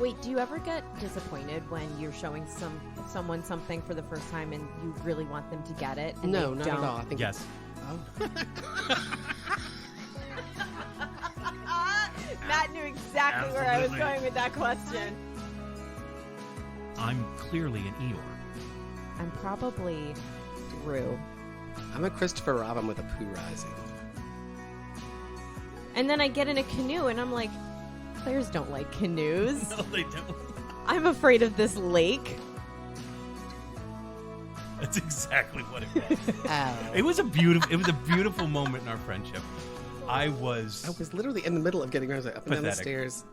Wait, do you ever get disappointed when you're showing someone something for the first time and you really want them to get it? And No, they not don't? at all. I think Yes. Matt knew exactly where I was Absolutely. going with that question. I'm clearly an Eeyore. I'm probably Drew. I'm a Christopher Robin with a Pooh Rising. And then I get in a canoe and I'm like, players don't like canoes. No, they don't. I'm afraid of this lake. That's exactly what it was. Ow. It was a beautiful moment in our friendship. I was literally in the middle of getting ready, up and down the Pathetic. stairs.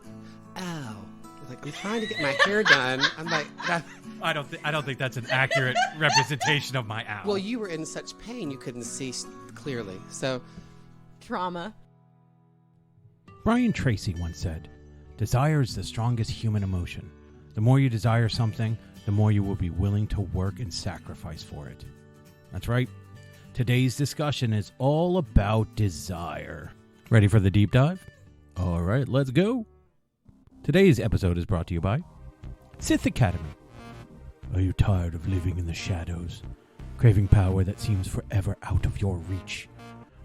Ow. Like, I'm trying to get my hair done. I'm like, I don't think that's an accurate representation of my owl. well, you were in such pain you couldn't see clearly. So, Trauma. Brian Tracy once said, "Desire is the strongest human emotion. The more you desire something, the more you will be willing to work and sacrifice for it." That's right. Today's discussion is all about desire. Ready for the deep dive? All right, let's go. Today's episode is brought to you by Sith Academy. Are you tired of living in the shadows, craving power that seems forever out of your reach?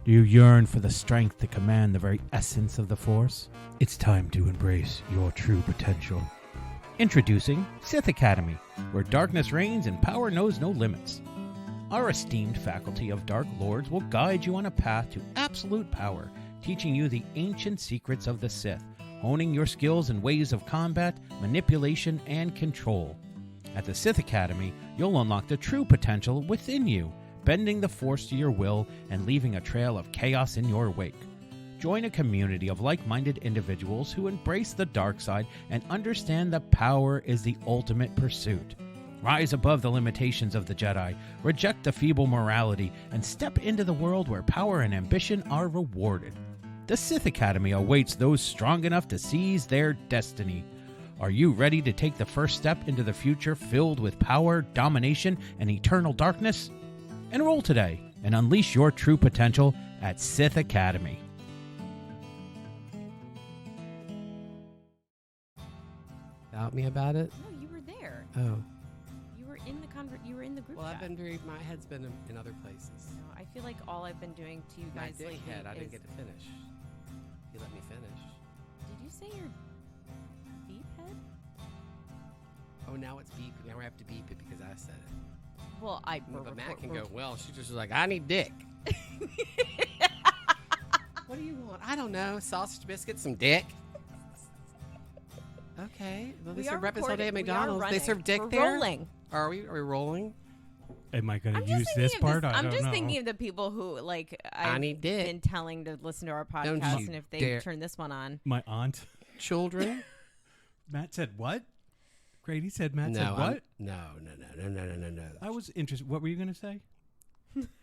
Do you yearn for the strength to command the very essence of the Force? It's time to embrace your true potential. Introducing Sith Academy, where darkness reigns and power knows no limits. Our esteemed faculty of Dark Lords will guide you on a path to absolute power, teaching you the ancient secrets of the Sith, honing your skills and ways of combat, manipulation, and control. At the Sith Academy, you'll unlock the true potential within you, bending the Force to your will and leaving a trail of chaos in your wake. Join a community of like-minded individuals who embrace the dark side and understand that power is the ultimate pursuit. Rise above the limitations of the Jedi, reject the feeble morality, and step into the world where power and ambition are rewarded. The Sith Academy awaits those strong enough to seize their destiny. Are you ready to take the first step into the future filled with power, domination, and eternal darkness? Enroll today and unleash your true potential at Sith Academy. doubt me about it? No, you were there. Oh. You were in the you were in the group Well, chat. my head's been in other places. No, I feel like all I've been doing to you My guys lately dickhead, I is... didn't get to finish. He let me finish. Did you say your beep head? Oh, now it's beep. Now I have to beep it because I said it. Well, But Matt can go, well, she just was like, I need dick. What do you want? I don't know. Sausage biscuits, some dick. Okay. Well, they We serve are breakfast all day at recording. We are McDonald's. They running. serve dick We're there? rolling. Are we rolling? Am I going I'm to just use thinking this of part? I'm I don't just know. thinking of the people who, like, I I've need dick. been telling to listen to our Don't podcast, you and if they dare. turn this one on. My aunt. Children? Matt said what? Grady said Matt said No, what? No. I was interested. What were you going to say?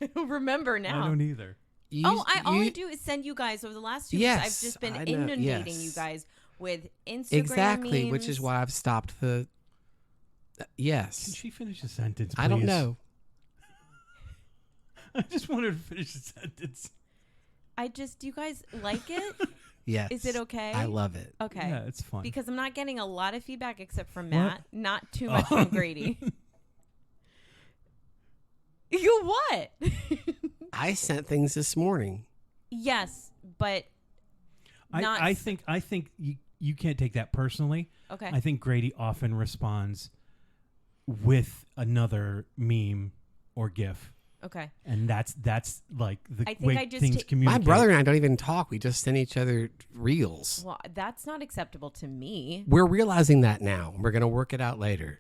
I don't remember now. I don't either. All I do is send you guys over the last 2 weeks. I've Yes, just been I know, inundating yes. you guys with Instagram Exactly, memes. which is why I've stopped the... Can yes. she finish a sentence, please? I don't know. I just wanted to finish a sentence. do you guys like it? Yes. Is it okay? I love it. Okay. Yeah, it's fun. Because I'm not getting a lot of feedback except from What? Matt. Not too much from Grady. You what? I sent things this morning. Yes, but not. I think you can't take that personally. Okay. I think Grady often responds with another meme or GIF, Okay. and that's like the I think way I just things ta- communicate. My brother and I don't even talk. We just send each other reels. Well, that's not acceptable to me. We're realizing that now. We're going to work it out later.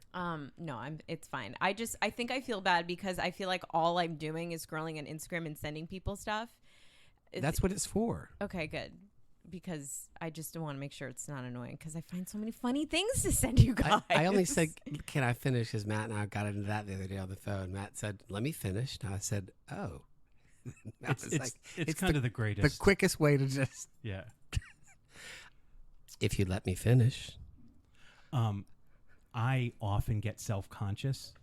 No, it's fine. I think I feel bad because I feel like all I'm doing is scrolling on Instagram and sending people stuff. That's what it's for. Okay, good. Because I just want to make sure it's not annoying because I find so many funny things to send you guys. I only said, can I finish? Because Matt and I got into that the other day on the phone. Matt said, let me finish. And I said, oh. It's kind of the the greatest. quickest way to just, Yeah. if you let me finish. I often get self-conscious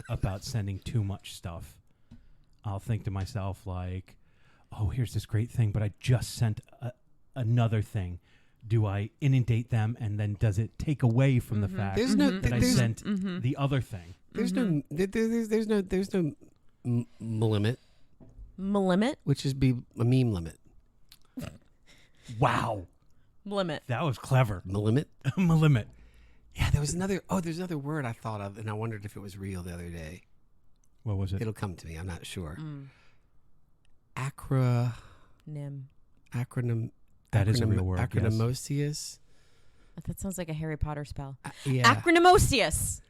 about sending too much stuff. I'll think to myself like, oh, here's this great thing, but I just sent another thing do I inundate them, and then does it take away from the fact There's no that I there's, sent the other thing? there's no there's no limit, Limit? which is be a meme limit. Wow, Limit. that was clever. Limit. Limit. Yeah, there's another word I thought of, and I wondered if it was real the other day. What was it? It'll come to me. I'm not sure. Nim. Acronym. That is a real word. Yes. Acronymosius. That sounds like a Harry Potter spell. Yeah. Acronymosius.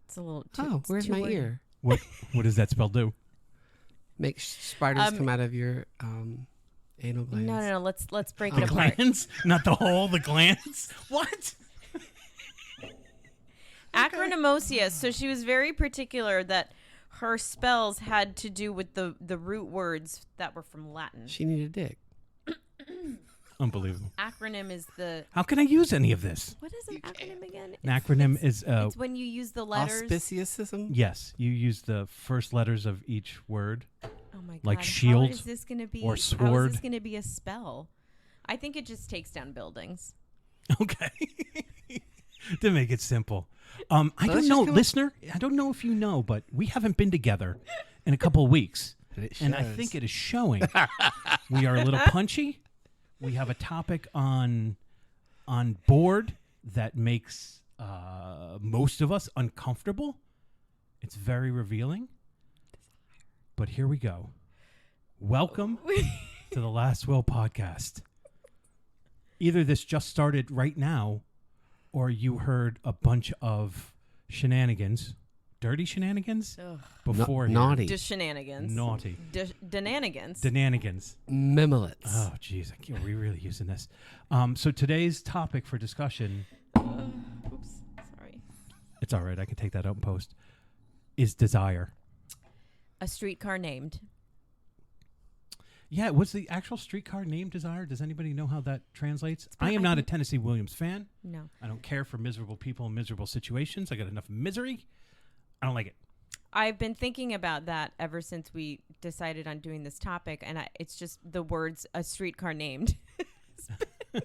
It's a little too, it's where's too my wordy. ear? What does that spell do? Make spiders come out of your anal glands. No. Let's break The it apart. glands, not the hole. The glands. What? Acronymosius. So she was very particular that her spells had to do with the root words that were from Latin. She needed a dick. Unbelievable. Acronym is the How can I use any of this? what is an acronym again? An acronym is It's when you use the letters. Auspiciusism. yes, you use the first letters of each word. Oh my god! like How shield is this going to be? or How is sword. this going to be a spell? I think it just takes down buildings. Okay. To make it simple. I Let's don't just know, go- listener. I don't know if you know, but we haven't been together in a couple of weeks. And I shows. think it is showing. We are a little punchy. We have a topic on board that makes most of us uncomfortable. It's very revealing. But here we go. Welcome to the Last Will podcast. Either this just started right now, or you heard a bunch of shenanigans, dirty shenanigans, Ugh. before naughty. Just shenanigans. naughty, Denanigans. denanigans. Mimolets. Oh, geez, are we really using this? So today's topic for discussion, Oops. Sorry. it's all right, I can take that out in post, is desire. A streetcar named. Yeah, was the actual streetcar named Desire? Does anybody know how that translates? I am not a Tennessee Williams fan. No. I don't care for miserable people in miserable situations. I got enough misery. I don't like it. I've been thinking about that ever since we decided on doing this topic, and it's just the words "a streetcar named,"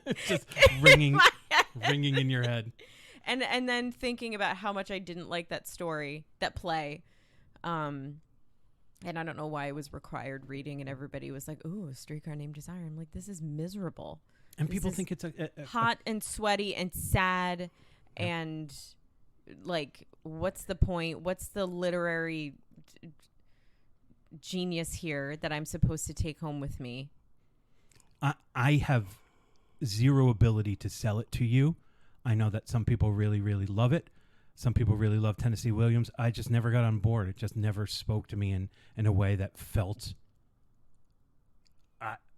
It's just ringing in your head. and then thinking about how much I didn't like that story, that play, and I don't know why it was required reading, and everybody was like, "Ooh, a streetcar named Desire." I'm like, this is miserable. And This people is think it's a hot and sweaty and sad, and like, what's the point? What's the literary genius here that I'm supposed to take home with me? I have zero ability to sell it to you. I know that some people really, really love it. Some people really love Tennessee Williams. I just never got on board. It just never spoke to me in a way that felt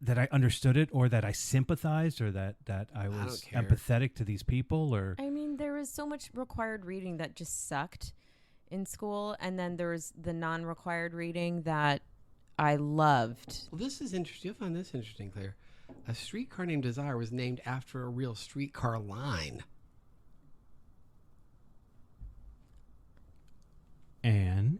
that I understood it, or that I sympathized, or that I was care. empathetic to these people. Or I mean, there was so much required reading that just sucked in school, and then there was the non-required reading that I loved. Well, this is interesting. You'll find this interesting, Claire. A streetcar named Desire was named after a real streetcar line. and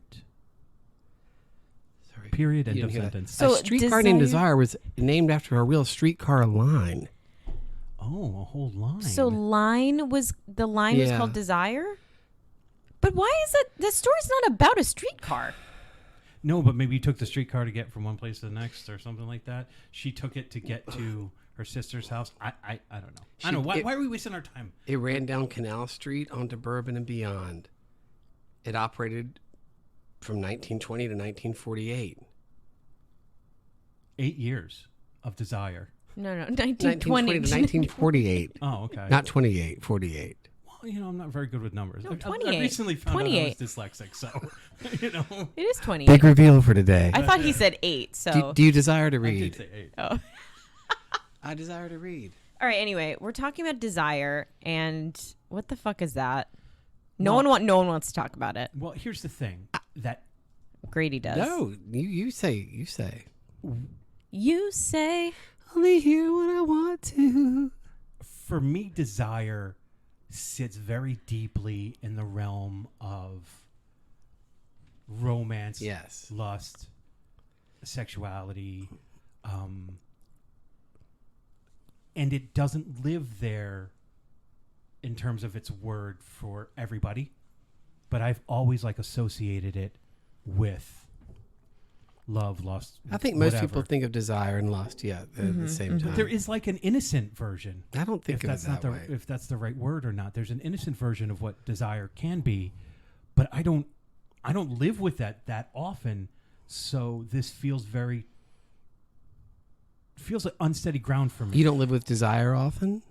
Sorry. period, You end didn't of hear that. sentence. So a streetcar named Desire- Desire was named after a real streetcar line. Oh, a whole line. So line was Yeah. called Desire? But why is it the story's not about a streetcar? No, but maybe you took the streetcar to get from one place to the next, or something like that. She took it to get to her sister's house. I don't know. I don't know. Why are we wasting our time? It ran down Canal Street onto Bourbon and beyond. It operated from 1920 to 1948. 8 years of desire. No, 1920 1920. to 1948. Oh, okay. Not 28, 48. Well, I'm not very good with numbers. No, I 28. recently found out I 28. was dyslexic, so, It is 20. Big reveal for today. I thought he said 8, so. Do you desire to I did read? say 8. Oh. I desire to read. All right, anyway, we're talking about desire, and what the fuck is that? No Well- one wants to talk about it. Well, here's the thing. That Grady does. No, you say. You say. Only hear what I want to. for me, desire sits very deeply in the realm of romance, Yes. lust, sexuality, and it doesn't live there in terms of its word for everybody, but I've always like associated it with love, lust. I think most whatever. people think of desire and lust, at the same time. There is like an innocent version. I don't think if of it that's that not way. if that's the right word or not. There's an innocent version of what desire can be, but I don't live with that often. So this feels like unsteady ground for me. You don't live with desire often?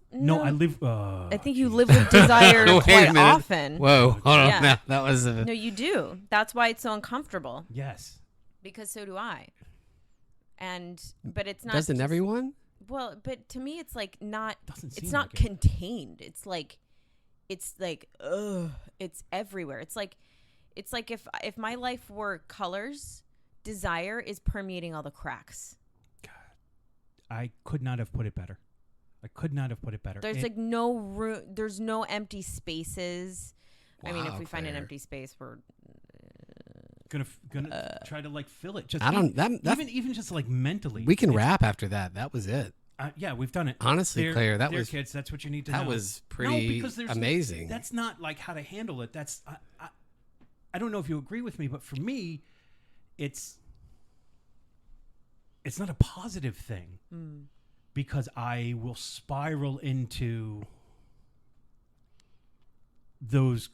No, I live. I think you live with desire Wait a quite minute. often. Whoa, hold on. Yeah. That was a... No, you do. That's why it's so uncomfortable. Yes. Because so do I. But it's not. Doesn't just- everyone? Well, but to me, it's like not. Doesn't seem It's not like it. contained. It's like, ugh. It's everywhere. It's like if my life were colors, desire is permeating all the cracks. I could not have put it better. There's like no room. There's no empty spaces. I mean, if Wow, we find an Claire. empty space, we're gonna try to like fill it. Just I don't... even just like mentally. we can It's- wrap after that. That was it. Yeah, we've done it. Honestly, Claire, that was... kids. That's what you need to know. That was No, pretty because there's amazing. That's not like how to handle it. That's I don't know if you agree with me, but for me, it's not a positive thing because I will spiral into those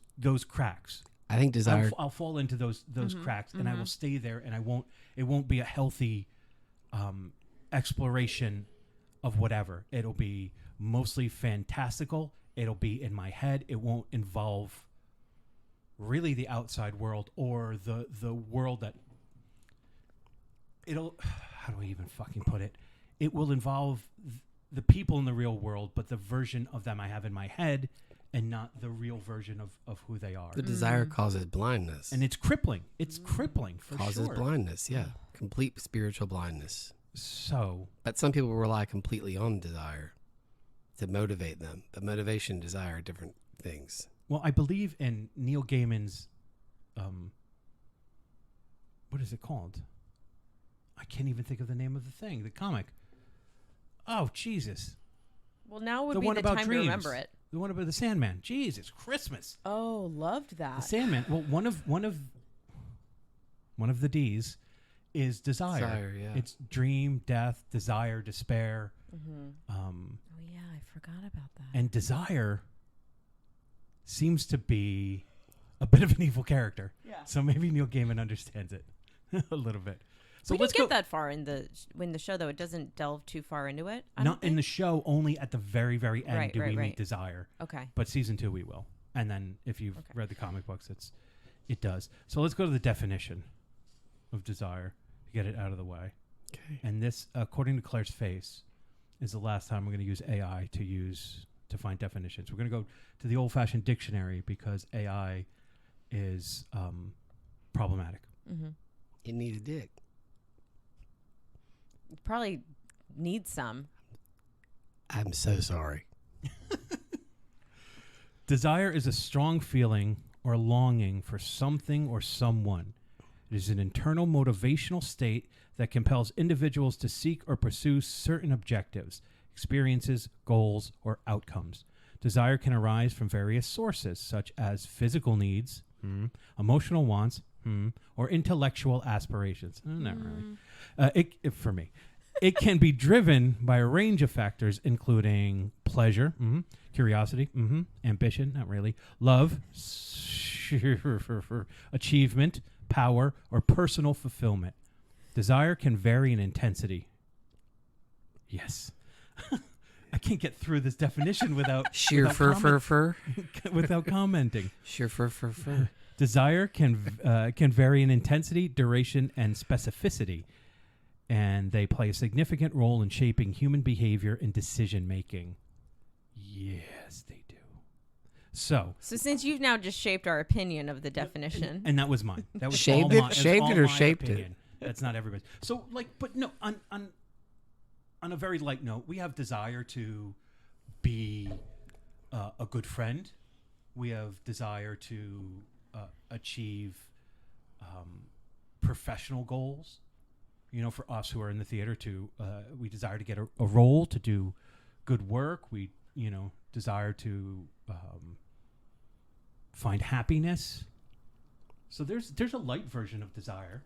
cracks. I think desire... I'll fall into those cracks, and I will stay there, and it won't be a healthy exploration of whatever. It'll be mostly fantastical. It'll be in my head. It won't involve really the outside world or the world that it'll... How do I even fucking put it? It will involve the people in the real world, but the version of them I have in my head and not the real version of who they are. The desire causes blindness. And it's crippling. It's crippling for causes sure. blindness, yeah. Complete spiritual blindness. So, But some people rely completely on desire to motivate them. But motivation and desire are different things. well, I believe in Neil Gaiman's, what is it called? I can't even think of the name of the thing, the comic. Oh, Jesus. well. Now would The be one the about time dreams. to remember it. The one about the Sandman. Jesus, Christmas. Oh, loved that. The Sandman. Well, one of the D's is desire. Desire, yeah. It's dream, death, desire, despair. Oh yeah, I forgot about that. And desire seems to be a bit of an evil character. Yeah. So maybe Neil Gaiman understands it a little bit. So we let's didn't go. get that far in the show, though. It doesn't delve too far into it. I Not don't in the think. show, only at the very, very end do we meet right. desire. Okay. But season 2 we will. And then if you've Okay. read the comic books, it does. So let's go to the definition of desire to get it out of the way. Okay. And this, according to Claire's face, is the last time we're going to use AI to find definitions. We're going to go to the old-fashioned dictionary because AI is problematic. Mm-hmm. You need a dick. Probably need some. I'm so sorry. Desire is a strong feeling or longing for something or someone. It is an internal motivational state that compels individuals to seek or pursue certain objectives, experiences, goals, or outcomes. Desire can arise from various sources, such as physical needs, emotional wants, or intellectual aspirations. Not really. For me. It can be driven by a range of factors, including pleasure, curiosity, ambition, not really, love, achievement, power, or personal fulfillment. Desire can vary in intensity. Yes. I can't get through this definition without Sheer fur. without commenting. Sheer fur. Desire can vary in intensity, duration, and specificity, and they play a significant role in shaping human behavior and decision making. Yes, they do. So since you've now just shaped our opinion of the definition, and that was mine. That was Shaved all it? mine. That's Shaved all it or my shaped it? opinion. That's not everybody's. So, like, but no, on a very light note, we have desire to be a good friend. We have desire to achieve professional goals. You know, for us who are in the theater, we desire to get a role, to do good work. We, desire to find happiness. So there's a light version of desire.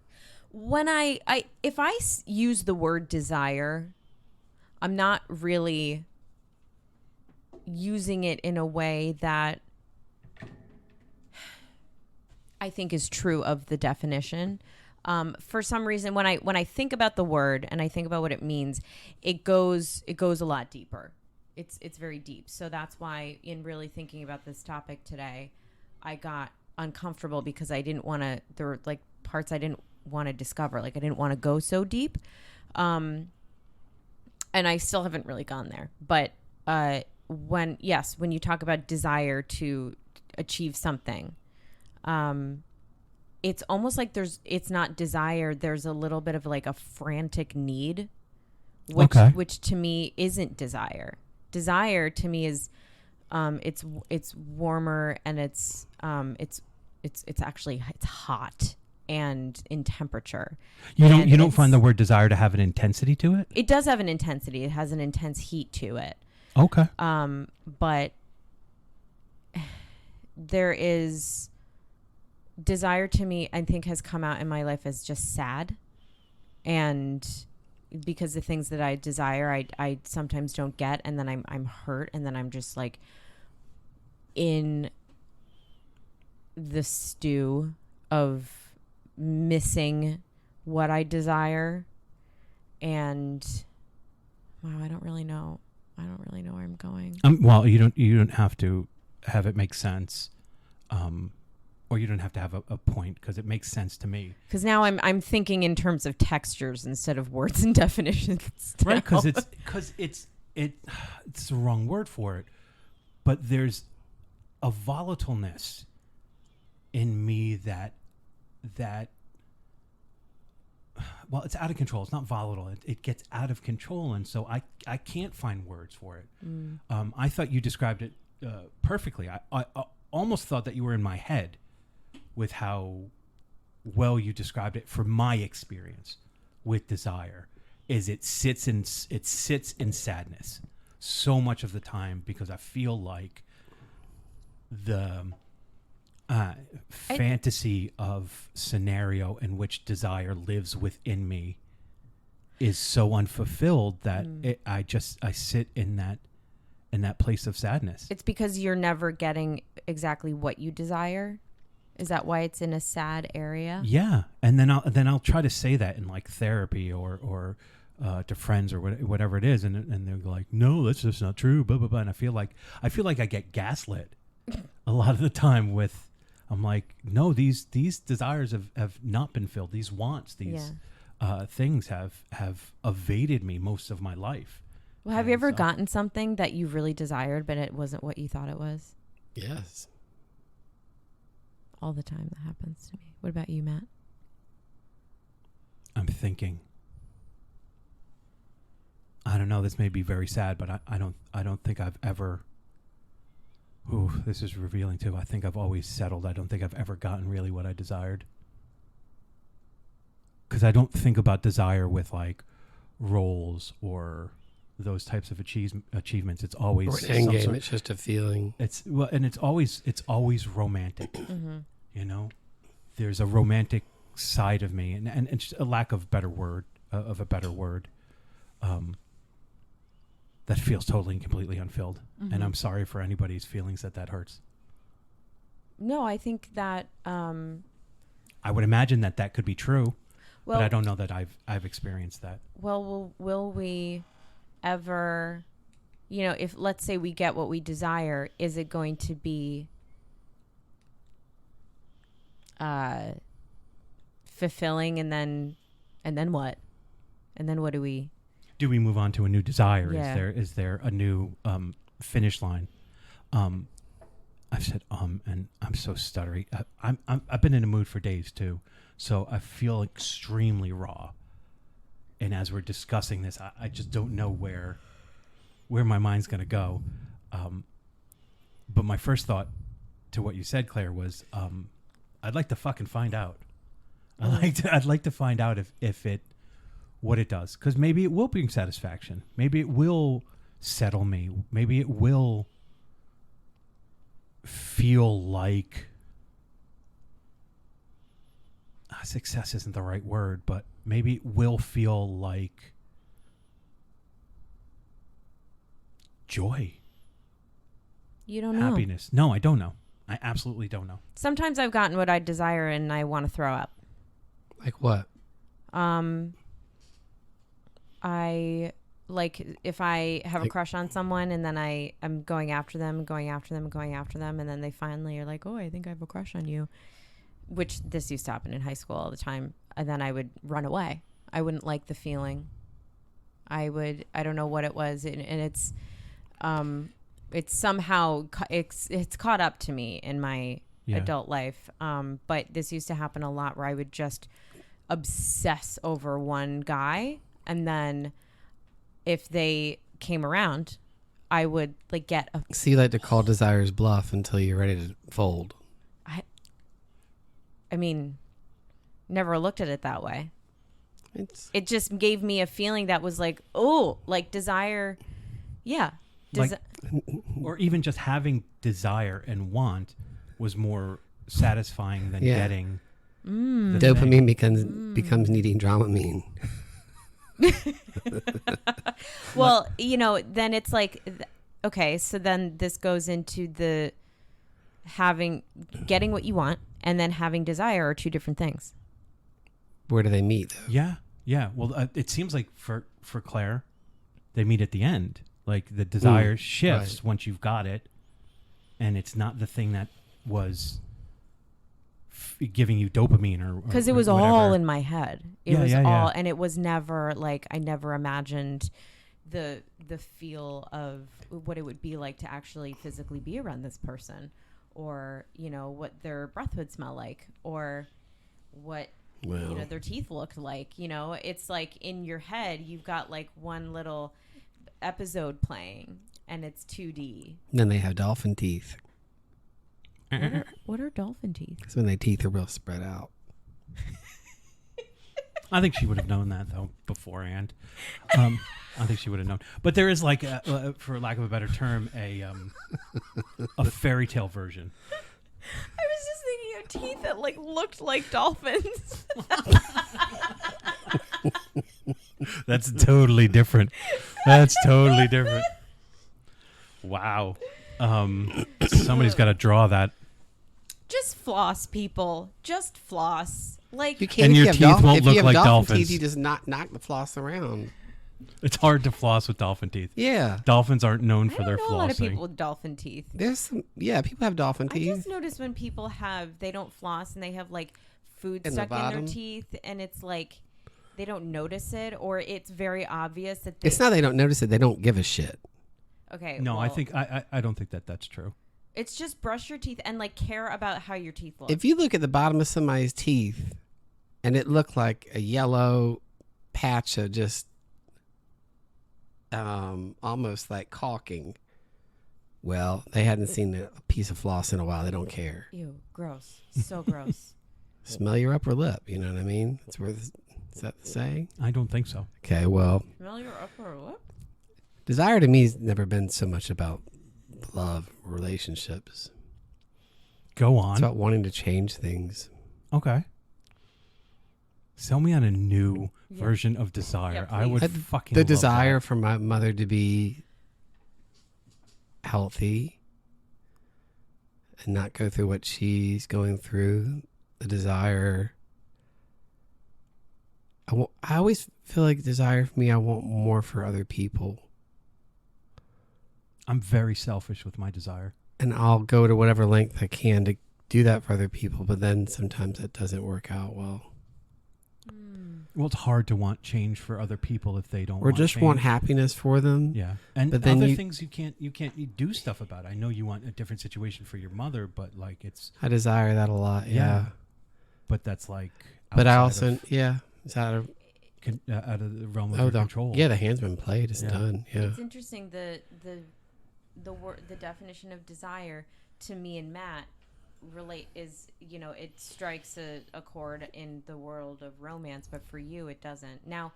When if I use the word desire, I'm not really using it in a way that I think is true of the definition. For some reason, when I think about the word and I think about what it means, it goes a lot deeper. It's very deep. So that's why, in really thinking about this topic today, I got uncomfortable because I didn't want to. There were like parts I didn't want to discover. Like I didn't want to go so deep, and I still haven't really gone there. But when you talk about desire to achieve something, it's almost like it's not desire. There's a little bit of like a frantic need, which to me isn't desire. Desire to me is, it's warmer and it's actually hot and in temperature. You don't find the word desire to have an intensity to it? It does have an intensity. It has an intense heat to it. Okay. But there is desire to me, I think, has come out in my life as just sad. And because the things that I desire, I sometimes don't get. And then I'm hurt. And then I'm just like in the stew of missing what I desire. And wow, I don't really know where I'm going. Well, you don't have to have it make sense, or you don't have to have a point, because it makes sense to me. Because now I'm thinking in terms of textures instead of words and definitions. Right? Because it's the wrong word for it, but there's a volatileness in me that well, it's out of control. It's not volatile. It gets out of control, and so I can't find words for it. I thought you described it perfectly. I almost thought that you were in my head with how well you described it. For my experience with desire, is it sits in sadness so much of the time, because I feel like the fantasy of scenario in which desire lives within me is so unfulfilled that I sit in that place of sadness. It's because you're never getting exactly what you desire. Is that why it's in a sad area? Yeah, and then I'll try to say that in like therapy or to friends or whatever it is, and they're like, no, that's just not true. Blah blah blah. And I feel like I get gaslit a lot of the time with. I'm like, no, these desires have not been filled. These wants, these things have evaded me most of my life. Well, have you ever gotten something that you really desired, but it wasn't what you thought it was? Yes. All the time that happens to me. What about you, Matt? I'm thinking. I don't know. This may be very sad, but I don't think I've ever. Ooh, this is revealing too. I think I've always settled. I don't think I've ever gotten really what I desired. Because I don't think about desire with like roles or those types of achievements. It's always or an end game. It's just a feeling. And it's always romantic. Mm-hmm. You know, there's a romantic side of me, and it's a lack of a better word, that feels totally and completely unfilled. Mm-hmm. And I'm sorry for anybody's feelings that hurts. No, I think that I would imagine that could be true, but I don't know that I've experienced that. Well, will we ever, if let's say we get what we desire, is it going to be fulfilling, and then what? And then what do we move on to a new desire? Yeah. Is there a new finish line? I've said and I'm so stuttery. I've been in a mood for days too, so I feel extremely raw. And as we're discussing this, I just don't know where my mind's gonna go. But my first thought to what you said, Claire, was I'd like to fucking find out. I'd like to find out if it what it does, because maybe it will bring satisfaction. Maybe it will settle me. Maybe it will feel like success isn't the right word, but maybe it will feel like joy, You don't know. happiness. No, I don't know. I absolutely don't know. Sometimes I've gotten what I desire and I want to throw up. Like what? I like if I have a Like- crush on someone and then I'm going after them, going after them, going after them, and then they finally are like, "Oh, I think I have a crush on you," which this used to happen in high school all the time. And then I would run away. I wouldn't like the feeling. I don't know what it was, and it's somehow it's caught up to me in my adult life. But this used to happen a lot where I would just obsess over one guy, and then if they came around, I would like get a. So you like to call desires bluff until you're ready to fold. I mean, never looked at it that way. It just gave me a feeling that was like, oh, like desire. Yeah. Or even just having desire and want was more satisfying than getting the dopamine becomes needing Dramamine. Well, then it's like, okay, so then this goes into the getting what you want and then having desire are two different things. Where do they meet, though? Yeah. Well, it seems like for Claire, they meet at the end. Like the desire shifts once you've got it, and it's not the thing that was giving you dopamine or because it was whatever. all in my head. It was all, yeah. and it was never like I never imagined the feel of what it would be like to actually physically be around this person, or what their breath would smell like, or what their teeth looked like. It's like in your head you've got like one little episode playing and it's 2D. Then they have dolphin teeth. What are dolphin teeth? Because when their teeth are real spread out. I think she would have known that though beforehand. I think she would have known. But there is like, for lack of a better term, a fairy tale version. I was just thinking of teeth that like looked like dolphins. That's totally different. Wow. Somebody's got to draw that. Just floss, people. Just floss. Like You can't. And if your you have teeth won't if look you have like dolphin dolphins. teeth, you just knock the floss around. It's hard to floss with dolphin teeth. Yeah. Dolphins aren't known for I their know a lot of flossing. people with dolphin teeth. There's some. Yeah, people have dolphin I teeth. just noticed when people they don't floss and they have like food In the stuck in their bottom? teeth, and it's like they don't notice it, or it's very obvious that It's not they don't notice it. They don't give a shit. Okay. No, I well, think I don't think that's true. it's just brush your teeth and like care about how your teeth look. If you look at the bottom of somebody's teeth and it looked like a yellow patch of just almost like caulking, well, they hadn't seen a piece of floss in a while. They don't care. Ew, gross. So gross. Smell your upper lip. You know what I mean? That's where is that the saying? I don't think so. Okay, well, Smell your upper lip? desire to me has never been so much about love, relationships. Go It's on. about wanting to change things. Okay. Sell me on a new Yeah. version of desire. Yeah, I would please. fucking The love desire that. for my mother to be healthy and not go through what she's going through. The desire. I always feel like desire for me, I want more for other people. I'm very selfish with my desire. And I'll go to whatever length I can to do that for other people. But then sometimes it doesn't work out well. Well, it's hard to want change for other people if they don't. Or just change. want happiness for them. Yeah, and But then other you- things you can't do stuff about. I know you want a different situation for your mother, but like it's. I desire that a lot. Yeah. But that's like. But I outside also, is that out of the realm of oh, your the, control. yeah, the hand's been played. It's Yeah. done. Yeah. It's interesting the definition of desire to me and Matt relate is it strikes a chord in the world of romance, but for you it doesn't. Now,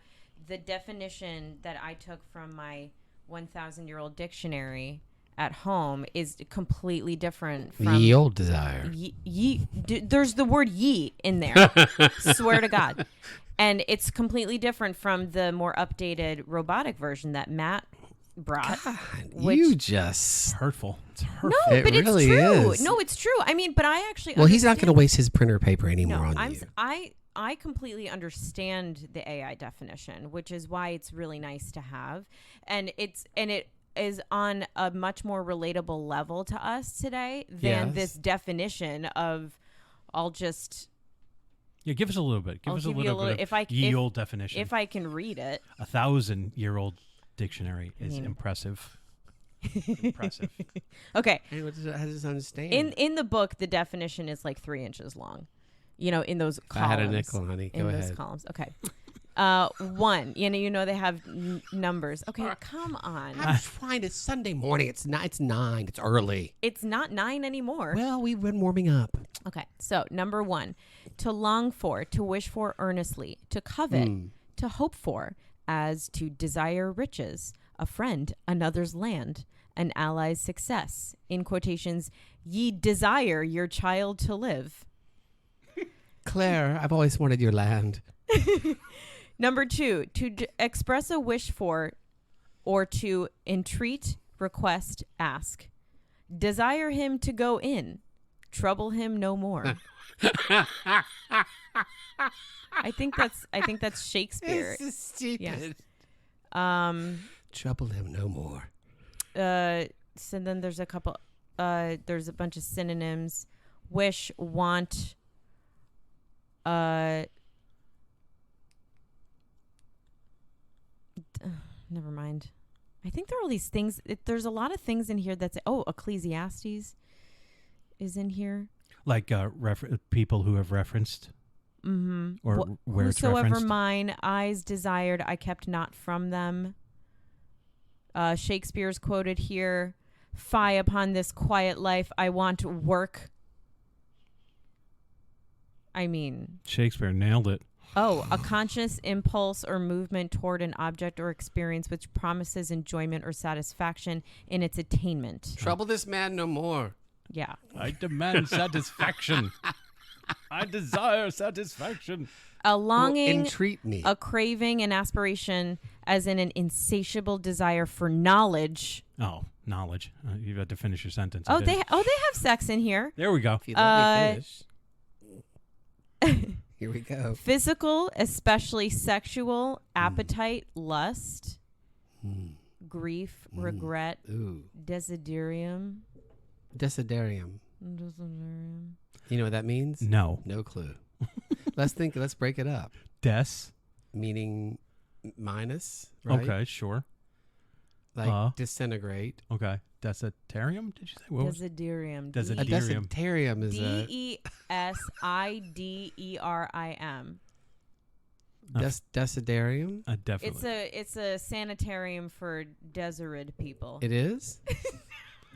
the definition that I took from my 1,000-year-old dictionary at home is completely different from Ye old desire. There's the word ye in there. Swear to God. And it's completely different from the more updated robotic version that Matt brought. God, which, you just Hurtful. It's hurtful. no, It but really it's true. is. No, it's true. I mean, but I actually well, he's not understand- going to waste his printer paper anymore No, on you. I completely understand the AI definition, which is why it's really nice to have, and it is on a much more relatable level to us today than Yes. this definition of I'll just. Yeah, give us a little bit. Give I'll us a give you little a bit little- of ye old definition. If I can read it. 1,000-year-old dictionary is impressive. Impressive. Okay. Hey, what does I just understand? In the book, the definition is like 3 inches long. In those columns. I had a nickel, honey. Go in ahead. those columns. Okay. 1. They have numbers. Okay, come on. I'm trying. It's Sunday morning. It's 9. It's early. It's not 9 anymore. Well, we've been warming up. Okay, so number 1, to long for, to wish for earnestly, to covet, to hope for, as to desire riches, a friend, another's land, an ally's success. In quotations, ye desire your child to live. Claire, I've always wanted your land. Number 2, to express a wish for, or to entreat, request, ask. Desire him to go in. Trouble him no more. I think that's Shakespeare. This is stupid. Yeah. Trouble him no more. So then there's a couple. There's a bunch of synonyms: wish, want. Never mind. I think there are all these things. There's a lot of things in here that's. Oh, Ecclesiastes is in here. Like people who have referenced. Mm-hmm. Or where it's whosoever referenced. mine eyes desired, I kept not from them. Shakespeare's quoted here. Fie upon this quiet life, I want work. I mean, Shakespeare nailed it. a conscious impulse or movement toward an object or experience which promises enjoyment or satisfaction in its attainment. Trouble this man no more. Yeah. I demand satisfaction. I desire satisfaction. A longing, Entreat me. a craving, an aspiration, as in an insatiable desire for knowledge. Oh, knowledge. You had to finish your sentence. Oh, they have sex in here. There we go. If you let me finish. Here we go. Physical, especially sexual, appetite, lust, grief, regret, Ooh. desiderium. Desiderium. You know what that means? No. No clue. Let's break it up. Des. Meaning minus, right? Okay, sure. Like disintegrate. Okay. Desiderium, did you say? What was Desiderium. A Desiderium. desiderium is a Desiderium. desiderium. Definitely. It's a sanitarium for Deseret people. It is?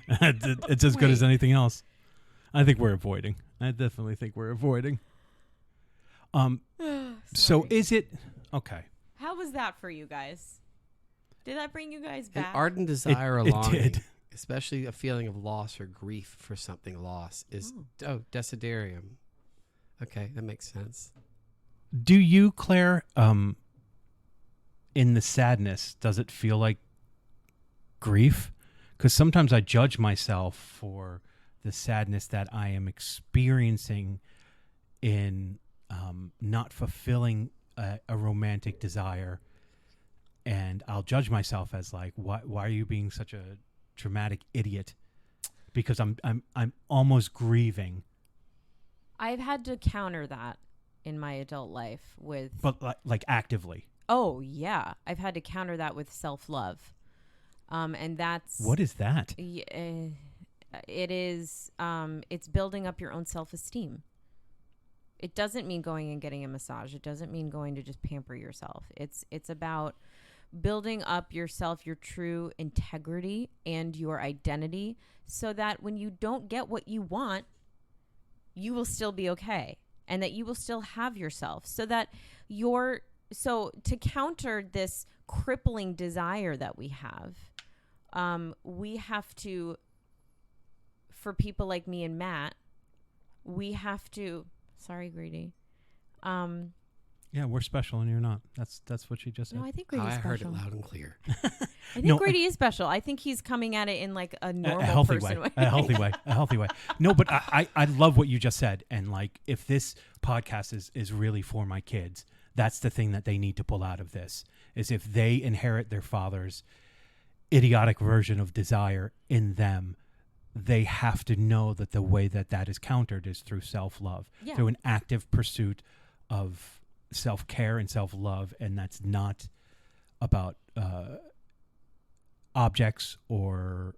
It's as good as anything else. I think we're avoiding. I definitely think we're avoiding. So is it okay? How was that for you guys? Did that bring you guys An back? ardent desire, It longing, did. especially a feeling of loss or grief for something lost, is desiderium. Okay, that makes sense. Do you, Claire, in the sadness, does it feel like grief? Because sometimes I judge myself for the sadness that I am experiencing in not fulfilling a romantic desire, and I'll judge myself as like, why are you being such a dramatic idiot? Because I'm almost grieving. I've had to counter that in my adult life with. But like actively. Oh yeah, I've had to counter that with self-love, and that's What is that? it is. It's building up your own self-esteem. It doesn't mean going and getting a massage. It doesn't mean going to just pamper yourself. It's about building up yourself, your true integrity and your identity, so that when you don't get what you want, you will still be okay, and that you will still have yourself, so that to counter this crippling desire that we have, we have to, for people like me and Matt, we have to, sorry, Grady. Yeah, we're special and you're not. That's what she just said. No, I think Grady's I special. heard it loud and clear. I think Grady is special. I think he's coming at it in like a normal a healthy person way. A healthy way. A healthy way. No, but I love what you just said. And like, if this podcast is really for my kids, that's the thing that they need to pull out of this, is if they inherit their father's idiotic version of desire in them, they have to know that the way that is countered is through self-love, through an active pursuit of self-care and self-love. And that's not about objects or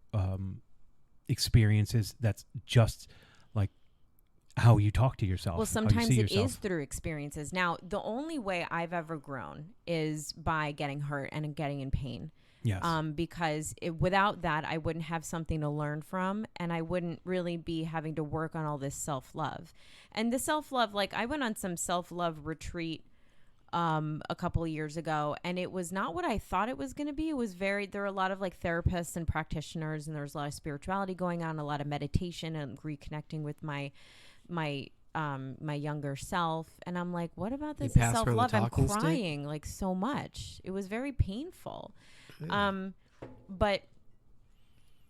experiences. That's just like how you talk to yourself. Well, sometimes it is through experiences. Now, the only way I've ever grown is by getting hurt and getting in pain. Yes. Because without that, I wouldn't have something to learn from, and I wouldn't really be having to work on all this self-love. And the self-love, like I went on some self-love retreat a couple of years ago, and it was not what I thought it was going to be. It was there were a lot of like therapists and practitioners, and there was a lot of spirituality going on, a lot of meditation and reconnecting with my younger self. And I'm like, what about this self-love? I'm crying like so much. It was very painful. But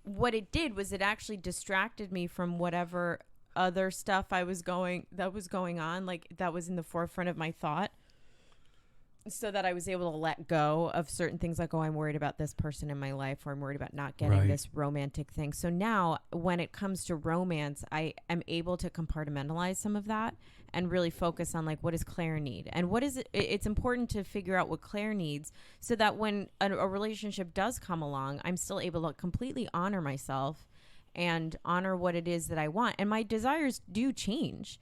what it did was it actually distracted me from whatever other stuff that was going on, like that was in the forefront of my thought, so that I was able to let go of certain things, like, oh, I'm worried about this person in my life, or I'm worried about not getting this romantic thing. So now when it comes to romance, I am able to compartmentalize some of that and really focus on like, what does Claire need? And what is it? It's important to figure out what Claire needs, so that when a relationship does come along, I'm still able to completely honor myself and honor what it is that I want. And my desires do change.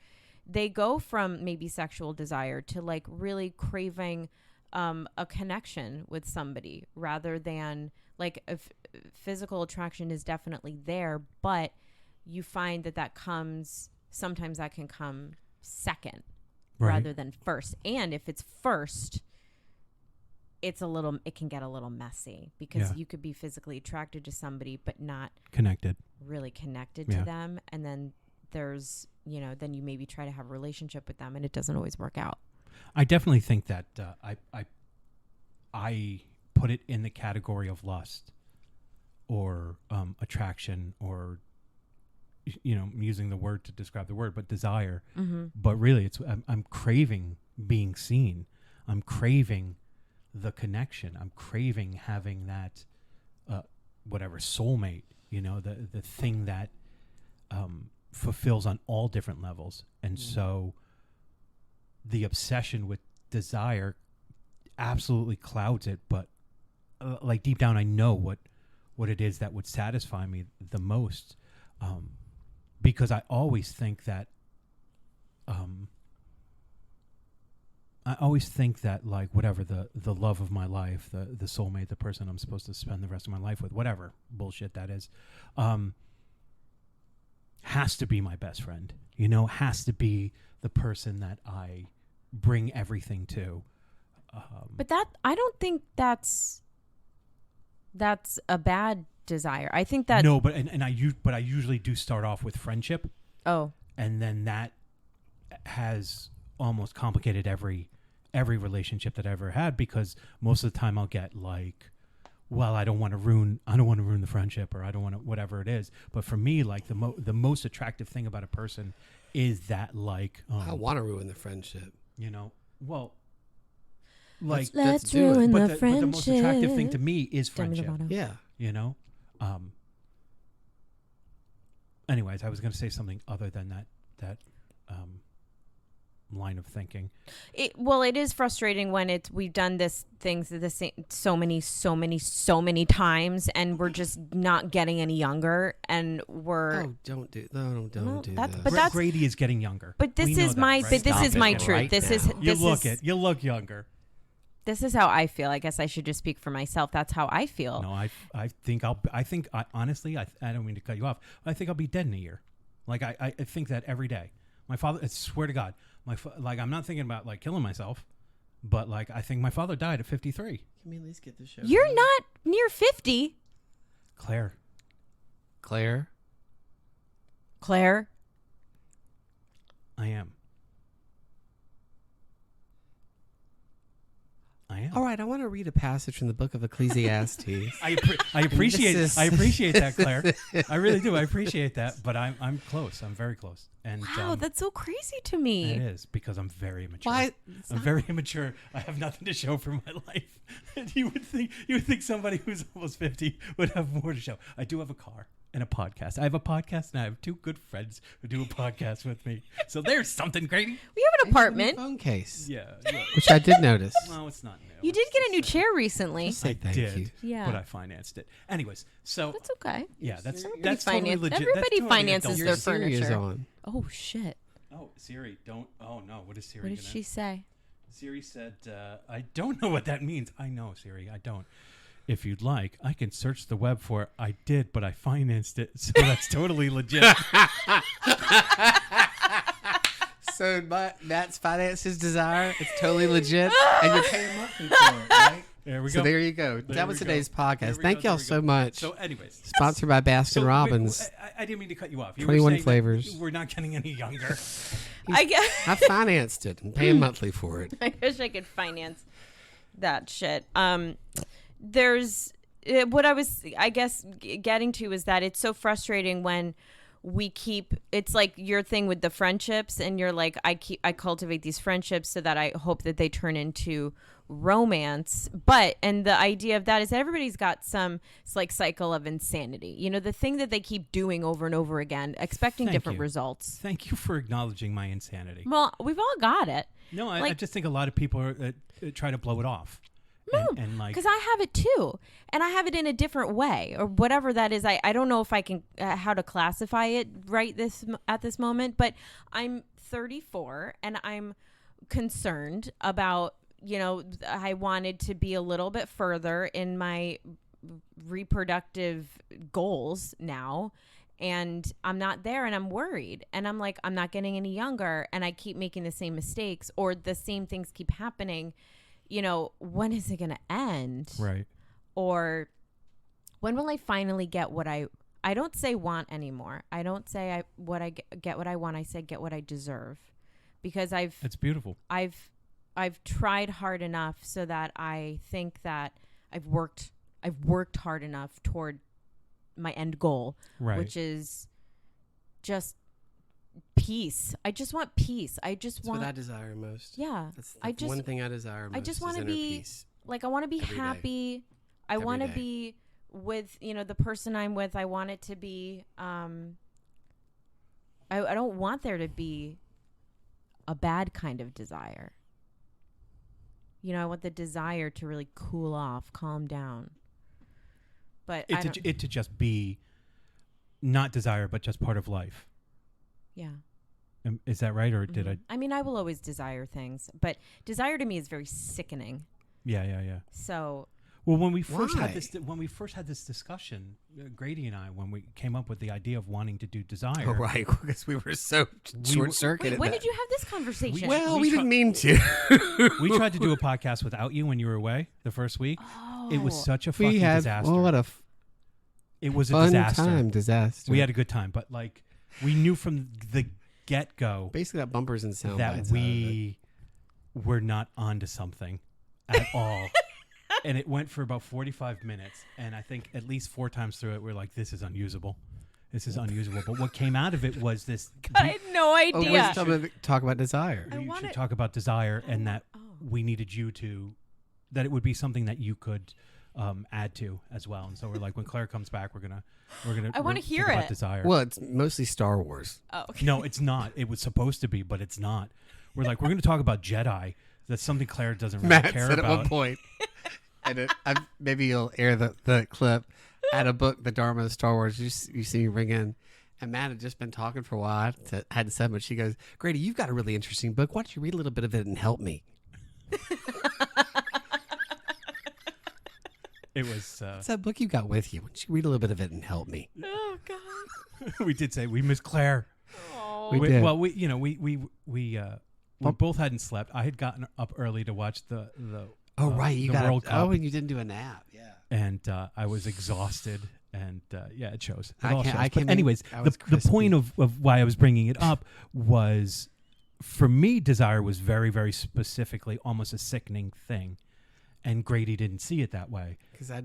They go from maybe sexual desire to like really craving a connection with somebody, rather than like physical attraction is definitely there, but you find that sometimes that can come second rather than first. And if it's first, it can get a little messy, because you could be physically attracted to somebody but not really connected to them. And then there's, then you maybe try to have a relationship with them and it doesn't always work out. I definitely think that I put it in the category of lust or attraction, or I'm using the word to describe the word, but desire. Mm-hmm. But really, I'm craving being seen. I'm craving the connection. I'm craving having that whatever soulmate. The thing that fulfills on all different levels. And so the obsession with desire absolutely clouds it, but like deep down I know what it is that would satisfy me the most, because I always think that like whatever the love of my life, the soulmate, the person I'm supposed to spend the rest of my life with, whatever bullshit that is, has to be my best friend, has to be the person that I bring everything to. But I don't think that's a bad desire. I think that no, but I usually do start off with friendship. Oh, and then that has almost complicated every relationship that I ever had, because most of the time I'll get like, well, I don't want to ruin the friendship, or I don't want to, whatever it is. But for me, like the most attractive thing about a person is that like I want to ruin the friendship. Well, like let's ruin the friendship. But the most attractive thing to me is friendship. Yeah. Anyways, I was going to say something other than that line of thinking. It is frustrating when we've done things the same so many times, and we're just not getting any younger, and we're don't do that. But Grady is getting younger. But this is my truth. Right you look younger. This is how I feel. I guess I should just speak for myself. That's how I feel. No, I think honestly, I don't mean to cut you off, but I think I'll be dead in a year. Like I think that every day. My father, I swear to God, like I'm not thinking about like killing myself, but like I think my father died at 53. Can we at least get the show? You're not near 50. Claire. Claire? Claire? I am. All right, I want to read a passage from the book of Ecclesiastes. I appreciate that, Claire. I really do. I appreciate that, but I'm close. I'm very close. And Wow, that's so crazy to me. it is because I'm very immature. Why? I'm very immature. I have nothing to show for my life. And you would think somebody who's almost 50 would have more to show. I do have a car and a podcast. I have a podcast and I have 2 good friends who do a podcast with me. So there's something, Grady. We have an apartment. Phone case. Yeah. Which I did notice. No, it's not new. You did get a new chair recently. Say thank did, you. Yeah. but I financed it. Anyways, so That's okay. yeah, that's Everybody totally legit. Everybody That's totally finances adult. their Your Siri is furniture. on. Oh, shit. Oh, Siri, don't. Oh no, what is Siri? What did gonna- she say? Siri said, I don't know what that means. I know, Siri, I don't. If you'd like, I can search the web for it. I did, but I financed it, so that's totally legit. So Matt's finances desire. It's totally legit, and you're paying monthly for it, right? There we So go. there you go. There That was we today's go. podcast. There we Thank go, y'all there we so go. much. So anyways. Sponsored by Baskin So, Robbins. I didn't mean to cut you off. You were 21 saying that flavors. We're not getting any younger. I guess. I financed it and paying monthly for it. I wish I could finance that shit. There's what I was, I guess, getting to is that it's so frustrating when we keep. It's like your thing with the friendships, and you're like, I cultivate these friendships so that I hope that they turn into romance. And the idea of that is that everybody's got some like cycle of insanity. You know, the thing that they keep doing over and over again, expecting Thank different you. results. Thank you for acknowledging my insanity. Well, we've all got it. No, I like- just think a lot of people try to blow it off. And like, Because I have it too, and I have it in a different way, or whatever that is. I don't know if I can how to classify it right at this moment, but I'm 34 and I'm concerned about, you know, I wanted to be a little bit further in my reproductive goals now, and I'm not there, and I'm worried, and I'm like, I'm not getting any younger, and I keep making the same mistakes, or the same things keep happening. You know, when is it going to end? right. Or when will I finally get what I don't say want anymore. I don't say get what I want. I say get what I deserve, because It's beautiful. I've tried hard enough so that I think that I've worked hard enough toward my end goal, Right. which is just peace. I just want peace. I just That's want what I desire most. yeah. That's I just one thing I desire most. I just is want to inner be peace. like, I want to be Every day. happy. I Every want to day. be with, you know, the person I'm with. I want it to be I don't want there to be a bad kind of desire. You know, I want the desire to really cool off, calm down. But It to just be not desire, but just part of life. yeah. Is that right, or did I? I mean, I will always desire things, but desire to me is very sickening. Yeah. So Well, when we first Why? had this discussion, Grady and I, when we came up with the idea of wanting to do desire, Oh, right, because we were so short-circuited. wait, when did you have this conversation? Well, we we try- didn't mean to. we tried to do a podcast without you when you were away the first week. Oh. It was such a fucking We had disaster. well, what a It was a fun disaster. time. Disaster. We had a good time, but like we knew from the get-go basically got bumpers and sound that bites out of it. we were not onto something at all. And it went for about 45 minutes. And I think at least 4 times through it, we're like, this is unusable. This is unusable. But what came out of it was this. I had no Oh, idea. we're still gonna talk about desire. I We wanna- should talk about desire, and that Oh. we needed you to, that it would be something that you could add to as well. And so we're like, when Claire comes back, we're gonna. I wanna think hear about it. Desire. Well, it's mostly Star Wars. Oh, okay. No, it's not. It was supposed to be, but it's not. We're like, we're going to talk about Jedi. That's something Claire doesn't really Matt care said about. at one point, and maybe you'll air the clip. At a book, The Dharma of Star Wars, you see me ring in, and Matt had just been talking for a while. Hadn't said much. She goes, "Grady, you've got a really interesting book. Why don't you read a little bit of it and help me?" It was. It's that book you got with you. Why don't you read a little bit of it and help me? Oh God. We did say we miss Claire. Oh. We did. Well, we both hadn't slept. I had gotten up early to watch the Oh right, you the got World Cup, and you didn't do a nap. Yeah. and I was exhausted. And yeah, it shows. It I all can't- shows. I But can't anyways, make- I the was point of why I was bringing it up was, for me, desire was very, very specifically almost a sickening thing. And Grady didn't see it that way. Because I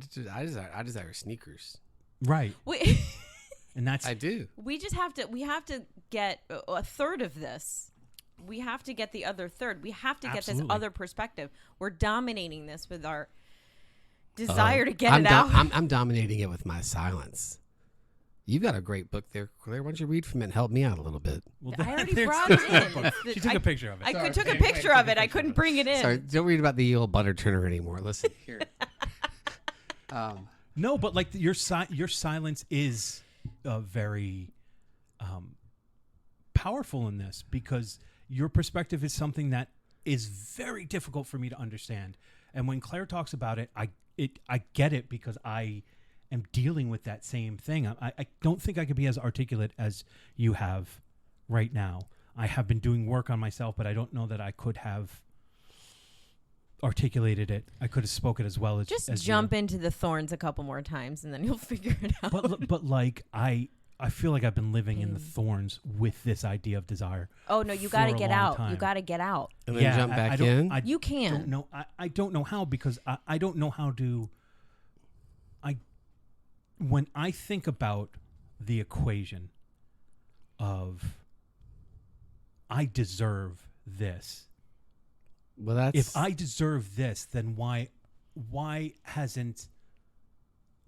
desire sneakers. Right. We, And that's I do. we have to get a third of this. We have to get the other third. We have to get Absolutely. this other perspective. We're dominating this with our desire to get I'm it out. I'm dominating it with my silence. You've got a great book there, Claire. Why don't you read from it and help me out a little bit? well, I already there's- brought it in. It's the- She took I- a picture of it. I took a picture of it. I couldn't bring it in. Sorry, don't read about the old butter turner anymore. Listen here. No, but like your silence is very powerful in this, because your perspective is something that is very difficult for me to understand. And when Claire talks about it, I get it, because I am dealing with that same thing. I don't think I could be as articulate as you have right now. I have been doing work on myself, but I don't know that I could have articulated it. I could have spoken as well as Just as jump into the thorns a couple more times, and then you'll figure it out. but like I feel like I've been living in the thorns with this idea of desire. Oh no, you for got to a get long out. time. You got to get out. And then jump I back don't- in. I You can. don't know. I don't know how, because I don't know how to. When I think about the equation of I deserve this. Well, that's If I deserve this, then why hasn't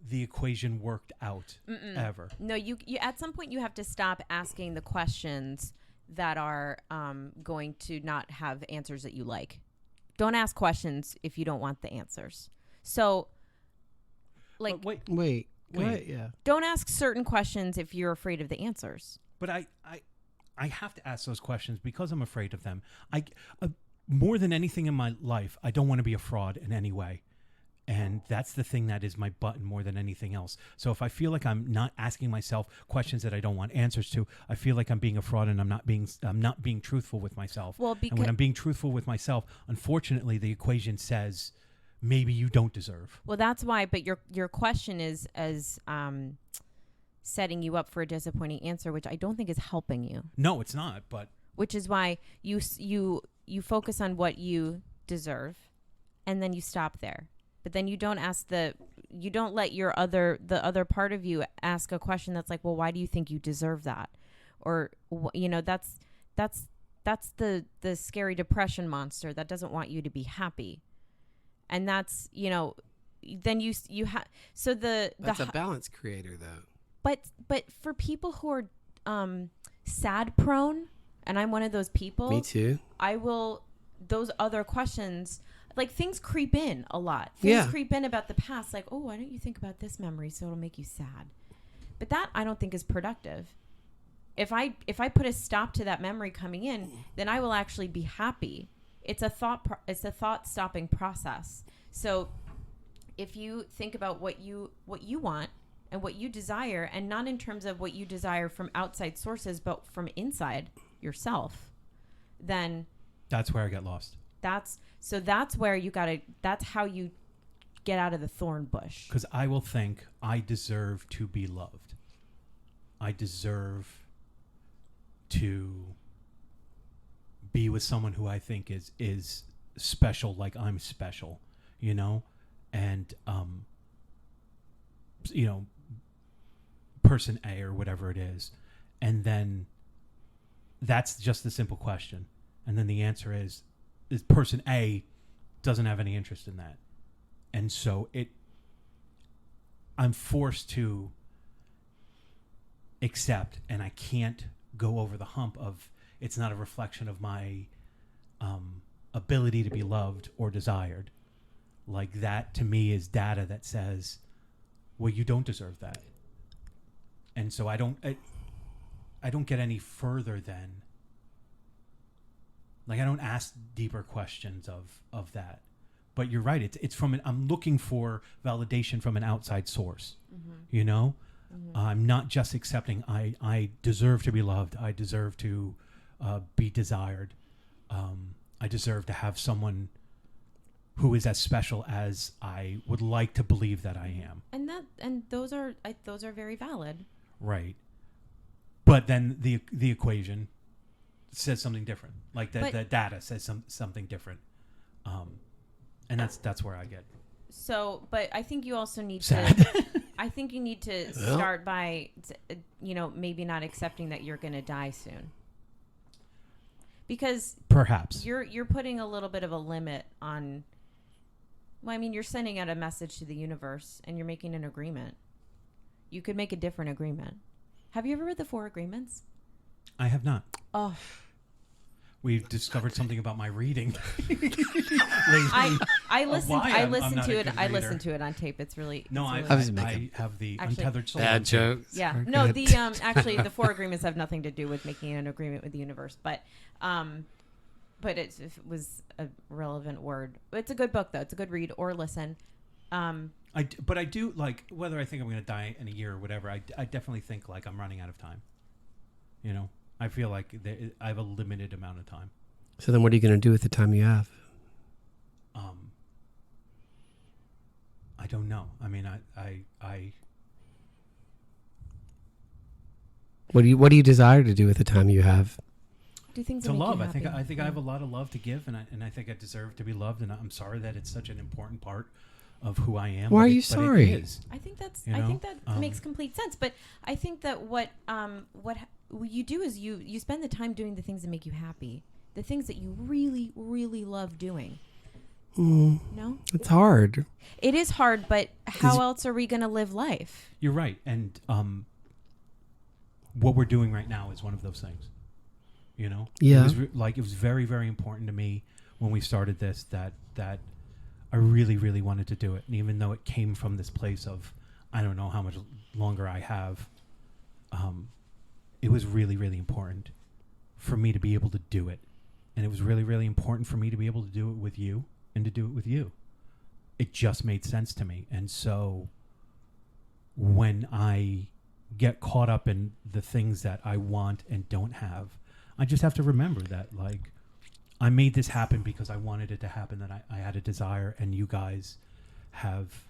the equation worked out ever? No, you at some point you have to stop asking the questions that are going to not have answers that you like. Don't ask questions if you don't want the answers. So, like, But wait, wait. Wait. What? Yeah. don't ask certain questions if you're afraid of the answers. but I have to ask those questions because I'm afraid of them. More than anything in my life, I don't want to be a fraud in any way. And that's the thing that is my button more than anything else. So if I feel like I'm not asking myself questions that I don't want answers to, I feel like I'm being a fraud, and I'm not being truthful with myself. Well, and because when I'm being truthful with myself, unfortunately, the equation says maybe you don't deserve. that's why. But your question is as setting you up for a disappointing answer, which I don't think is helping you. No, it's not. But Which is why you focus on what you deserve, and then you stop there. But then you don't let the other part of you ask a question that's like, well, why do you think you deserve that? Or, that's the scary depression monster that doesn't want you to be happy. And that's, then you have, so That's a balance creator, though. but for people who are sad prone, and I'm one of those people. Me too. Those other questions, like, things creep in a lot. Things creep in about the past, like, oh, why don't you think about this memory so it'll make you sad? But that I don't think is productive. If I put a stop to that memory coming in, then I will actually be happy. It's a thought stopping process. So if you think about what you want and what you desire, and not in terms of what you desire from outside sources, but from inside yourself, then that's where I get lost. that's where that's how you get out of the thorn bush. Because I will think I deserve to be loved. I deserve to be with someone who I think is special, like I'm special, and person A or whatever it is. And then that's just the simple question. And then the answer is person A doesn't have any interest in that. And so I'm forced to accept, and I can't go over the hump of it's not a reflection of my ability to be loved or desired. Like, that to me is data that says, well, you don't deserve that. And so I don't get any further than, like, I don't ask deeper questions of that. But you're right. It's from I'm looking for validation from an outside source. Mm-hmm. Mm-hmm. I'm not just accepting. I deserve to be loved. I deserve to be desired. I deserve to have someone who is as special as I would like to believe that I am. And those are very valid. Right. But then the equation says something different. Like the data says something different. And that's where I get so. But I think you also need sad. to. I think you need to start by, maybe not accepting that you're going to die soon. Because Perhaps you're putting a little bit of a limit on. Well, I mean, you're sending out a message to the universe, and you're making an agreement. You could make a different agreement. Have you ever read the 4 Agreements? I have not. Oh. We've discovered something about my reading. I listened to it. I reader. listened to it on tape. It's really No, it's I really have the Actually, untethered soul. Bad jokes. Yeah. are No, good. actually the 4 Agreements have nothing to do with making an agreement with the universe, but it was a relevant word. It's a good book though. It's a good read or listen. But I do, like, whether I think I'm going to die in a year or whatever, I definitely think like I'm running out of time. You know, I feel like I have a limited amount of time. So then what are you going to do with the time you have? I don't know. I mean, I What do you desire to do with the time you have? Do things to that make love. you I think happy. I have a lot of love to give, and I think I deserve to be loved. And I'm sorry that it's such an important part of who I am. Why are but you it sorry? is. I think that's. You I know? think that makes complete sense. But I think that what you do is you spend the time doing the things that make you happy, the things that you really, really love doing. No, It's hard. it is hard. But how else are we going to live life? You're right, and what we're doing right now is one of those things. You know, Yeah. It was very, very important to me when we started this that I really, really wanted to do it, and even though it came from this place of I don't know how much longer I have, it was really, really important for me to be able to do it, and it was really, really important for me to be able to do it with you and to do it with you. It just made sense to me, and so when I get caught up in the things that I want and don't have, I just have to remember that, like, I made this happen because I wanted it to happen, that I had a desire, and you guys have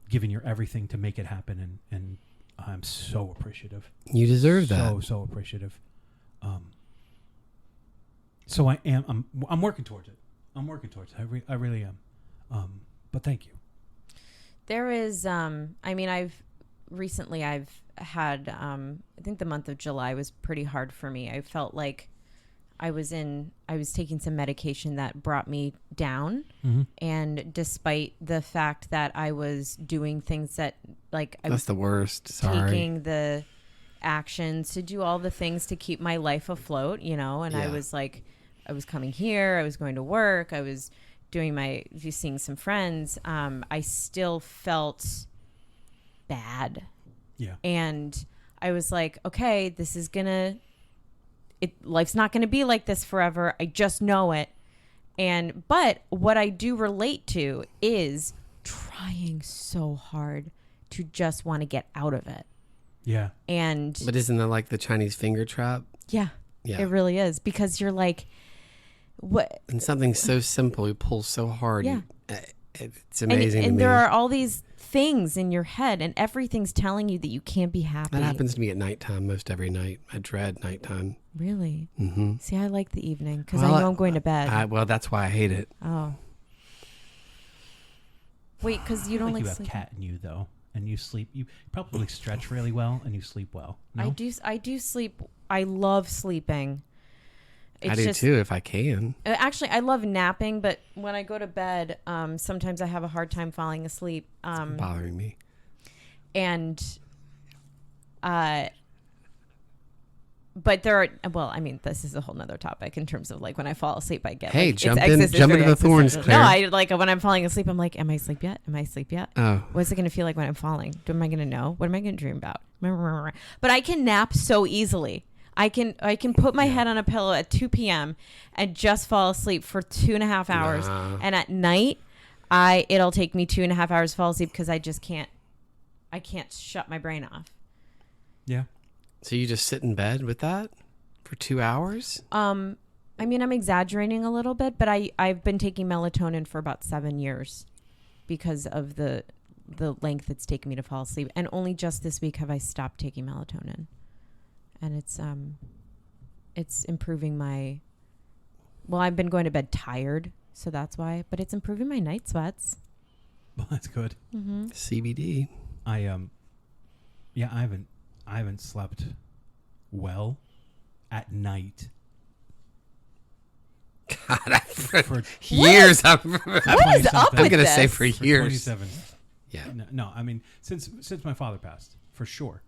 given your everything to make it happen, and I'm so appreciative. You deserve that. So appreciative. So I'm working towards it. I really am. But thank you. There is. I mean, I've had. I think the month of July was pretty hard for me. I felt like I was taking some medication that brought me down. Mm-hmm. And despite the fact that I was doing things that, like, I That's was the worst. Sorry. taking the actions to do all the things to keep my life afloat, and I Yeah. was like, I was coming here, I was going to work, I was seeing some friends. I still felt bad. Yeah. And I was like, okay, life's not gonna be like this forever. I just know it. But what I do relate to is trying so hard to just want to get out of it. Yeah. But isn't that like the Chinese finger trap? Yeah, Yeah. it really is, because you're like, what? And something so simple, you pull so hard. Yeah. It's amazing to and me. there are all these things in your head, and everything's telling you that you can't be happy. That happens to me at nighttime most every night. I dread nighttime. Really? Mm-hmm. See, I like the evening because I know I'm going to bed. Well, that's why I hate it. Oh. Wait, because you don't like like you have sleeping. cat in you though, and you sleep. You probably stretch really well, and you sleep well. No? I do sleep. I love sleeping. I do too, if I can. Actually, I love napping, but when I go to bed, sometimes I have a hard time falling asleep. It's bothering me. And, but there are, well, I mean, this is a whole nother topic in terms of like when I fall asleep, I get Hey, like, jump it's into very the thorns, existential. Claire. No, I like when I'm falling asleep, I'm like, am I asleep yet? Am I asleep yet? Oh. What's it going to feel like when I'm falling? Am I going to know? What am I going to dream about? But I can nap so easily. I can put my head on a pillow at 2 p.m. and just fall asleep for 2.5 hours. Nah. And at night, it'll take me 2.5 hours to fall asleep because I can't shut my brain off. Yeah. So you just sit in bed with that for 2 hours? I mean, I'm exaggerating a little bit, but I've been taking melatonin for about 7 years because of the length it's taken me to fall asleep. And only just this week have I stopped taking melatonin. And it's improving my, well, I've been going to bed tired, so that's why, but it's improving my night sweats. Well, that's good. Mm-hmm. CBD. I haven't slept well at night God, for years. What is up I'm with gonna this? say for for years. 27. Yeah. No, I mean since my father passed, for sure.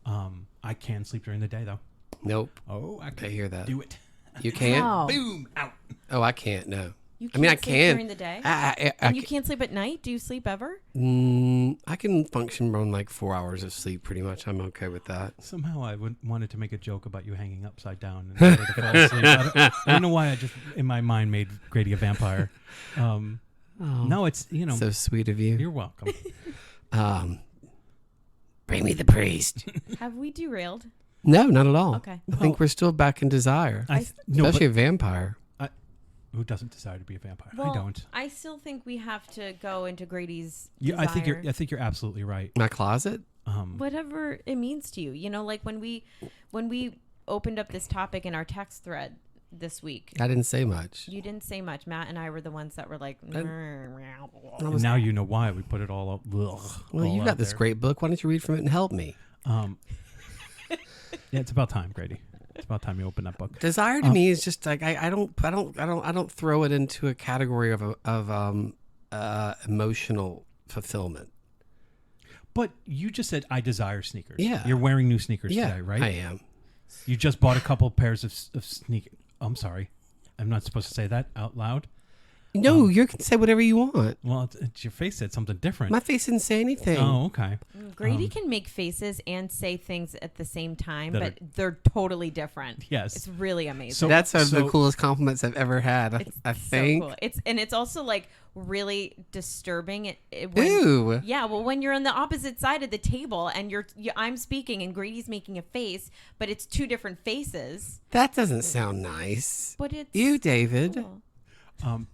I can sleep during the day though. Nope. Oh, I can hear that. do it. You can't. How? Boom, out. Oh, I can't. No. You I mean, I can't sleep can. during the day? I And you can't sleep at night? Do you sleep ever? I can function on like 4 hours of sleep pretty much. I'm okay with that. Somehow I wanted to make a joke about you hanging upside down and to fall asleep. I don't know why I just in my mind made Grady a vampire. No, it's So sweet of you. you're welcome. Bring me the priest. Have we derailed? No, not at all. Okay. I think we're still back in desire, especially a vampire. Who doesn't desire to be a vampire? Well, I don't. I still think we have to go into Grady's I think desire. I think you're absolutely right. My closet. Whatever it means to you. You know, like when we opened up this topic in our text thread this week. I didn't say much. You didn't say much.Tt and I were the ones that were like, And now you know why we put it all up. Well, all you out got this there. great book. Why don't you read from it and help me? Yeah, it's about time, Grady. It's about time you open that book. Desire to me is just like I don't throw it into a category of emotional fulfillment. But you just said I desire sneakers. Yeah. You're wearing new sneakers Yeah, today, right? I am. You just bought a couple pairs of sneakers. I'm sorry. I'm not supposed to say that out loud. No, you can say whatever you want. Well, your face said something different. My face didn't say anything. Oh, okay. Grady can make faces and say things at the same time, That but they're totally different. Yes. It's really amazing. So- That's one of the coolest compliments I've ever had. I think. So cool. It's also like really disturbing. When, Ew. Yeah, well, when you're on the opposite side of the table and I'm speaking and Grady's making a face, but it's two different faces. That doesn't sound nice. But it's You, David. cool.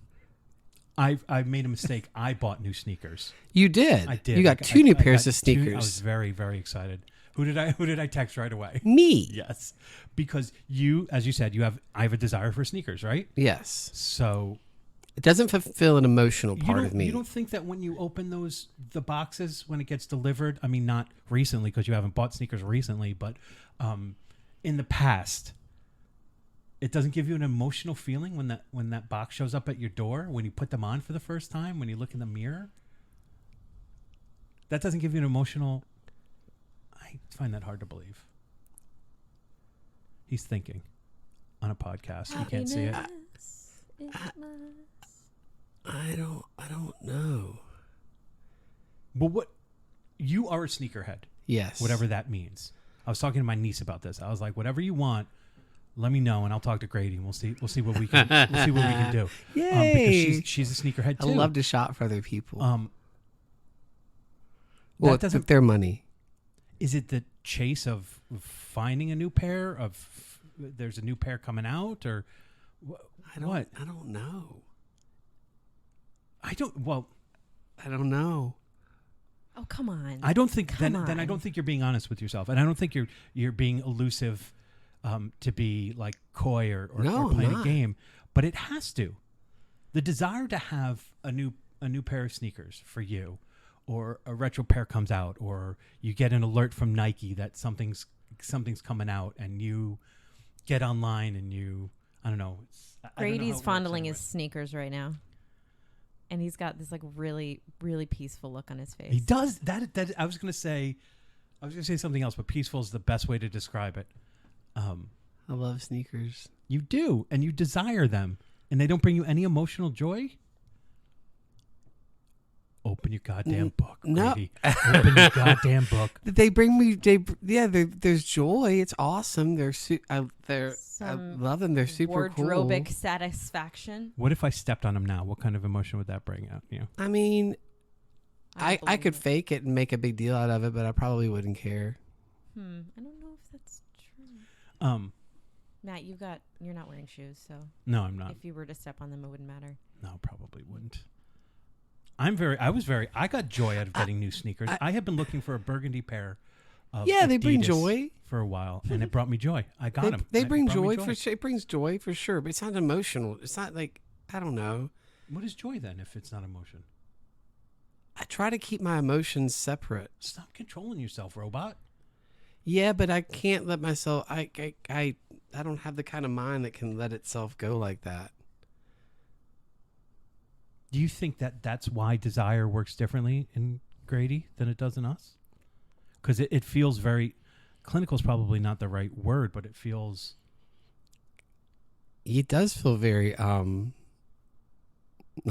I made a mistake. I bought new sneakers. You did. I did. You got two new pairs of sneakers. I was very, very excited. Who did I text right away? Me. Yes, because you, as you said, I have a desire for sneakers, right? Yes. So It doesn't fulfill an emotional part of me. You don't think that when you open the boxes when it gets delivered? I mean, not recently because you haven't bought sneakers recently, but in the past, it doesn't give you an emotional feeling when that box shows up at your door, when you put them on for the first time, when you look in the mirror. That doesn't give you an emotional. I find that hard to believe. He's thinking on a podcast. You can't see it. I don't know. But what you are a sneakerhead. Yes. Whatever that means. I was talking to my niece about this. I was like, whatever you want, let me know, and I'll talk to Grady, and we'll see what we can do. Yay! Because she's a sneakerhead too. I love to shop for other people. That well, doesn't. with their money. Is it the chase of finding a new pair? Of there's a new pair coming out, or what? I don't know. I don't know. Oh, come on. I don't think Come then I on. don't think you're being honest with yourself, and I don't think you're being elusive to be like coy or No, playing I'm a not. game. But it has to. The desire to have a new pair of sneakers for you, or a retro pair comes out, or you get an alert from Nike that something's coming out, and you get online and I don't know. I don't know how Grady's it works fondling anyway. his sneakers right now. And he's got this like really, really peaceful look on his face. He does that. I was gonna say something else, but peaceful is the best way to describe it. I love sneakers. You do, and you desire them, and they don't bring you any emotional joy. Open your goddamn book, no. Grady. Open your goddamn book. They bring me. There's joy. It's awesome. I love them. They're super wardrobic cool. satisfaction. What if I stepped on them now? What kind of emotion would that bring out? You? I mean, I believe could it. fake it and make a big deal out of it, but I probably wouldn't care. I don't know if that's true. Matt, you're not wearing shoes, so No, I'm not. if you were to step on them, it wouldn't matter. No, probably wouldn't. I got joy out of getting new sneakers. I have been looking for a burgundy pair of they bring Adidas joy for a while, and it brought me joy. I got them. They bring joy for sure. It brings joy for sure, but it's not emotional. It's not like, I don't know. What is joy then if it's not emotion? I try to keep my emotions separate. Stop controlling yourself, robot. Yeah, but I can't let myself. I don't have the kind of mind that can let itself go like that. Do you think that that's why desire works differently in Grady than it does in us? Because it feels very clinical is probably not the right word, but it feels. It does feel very not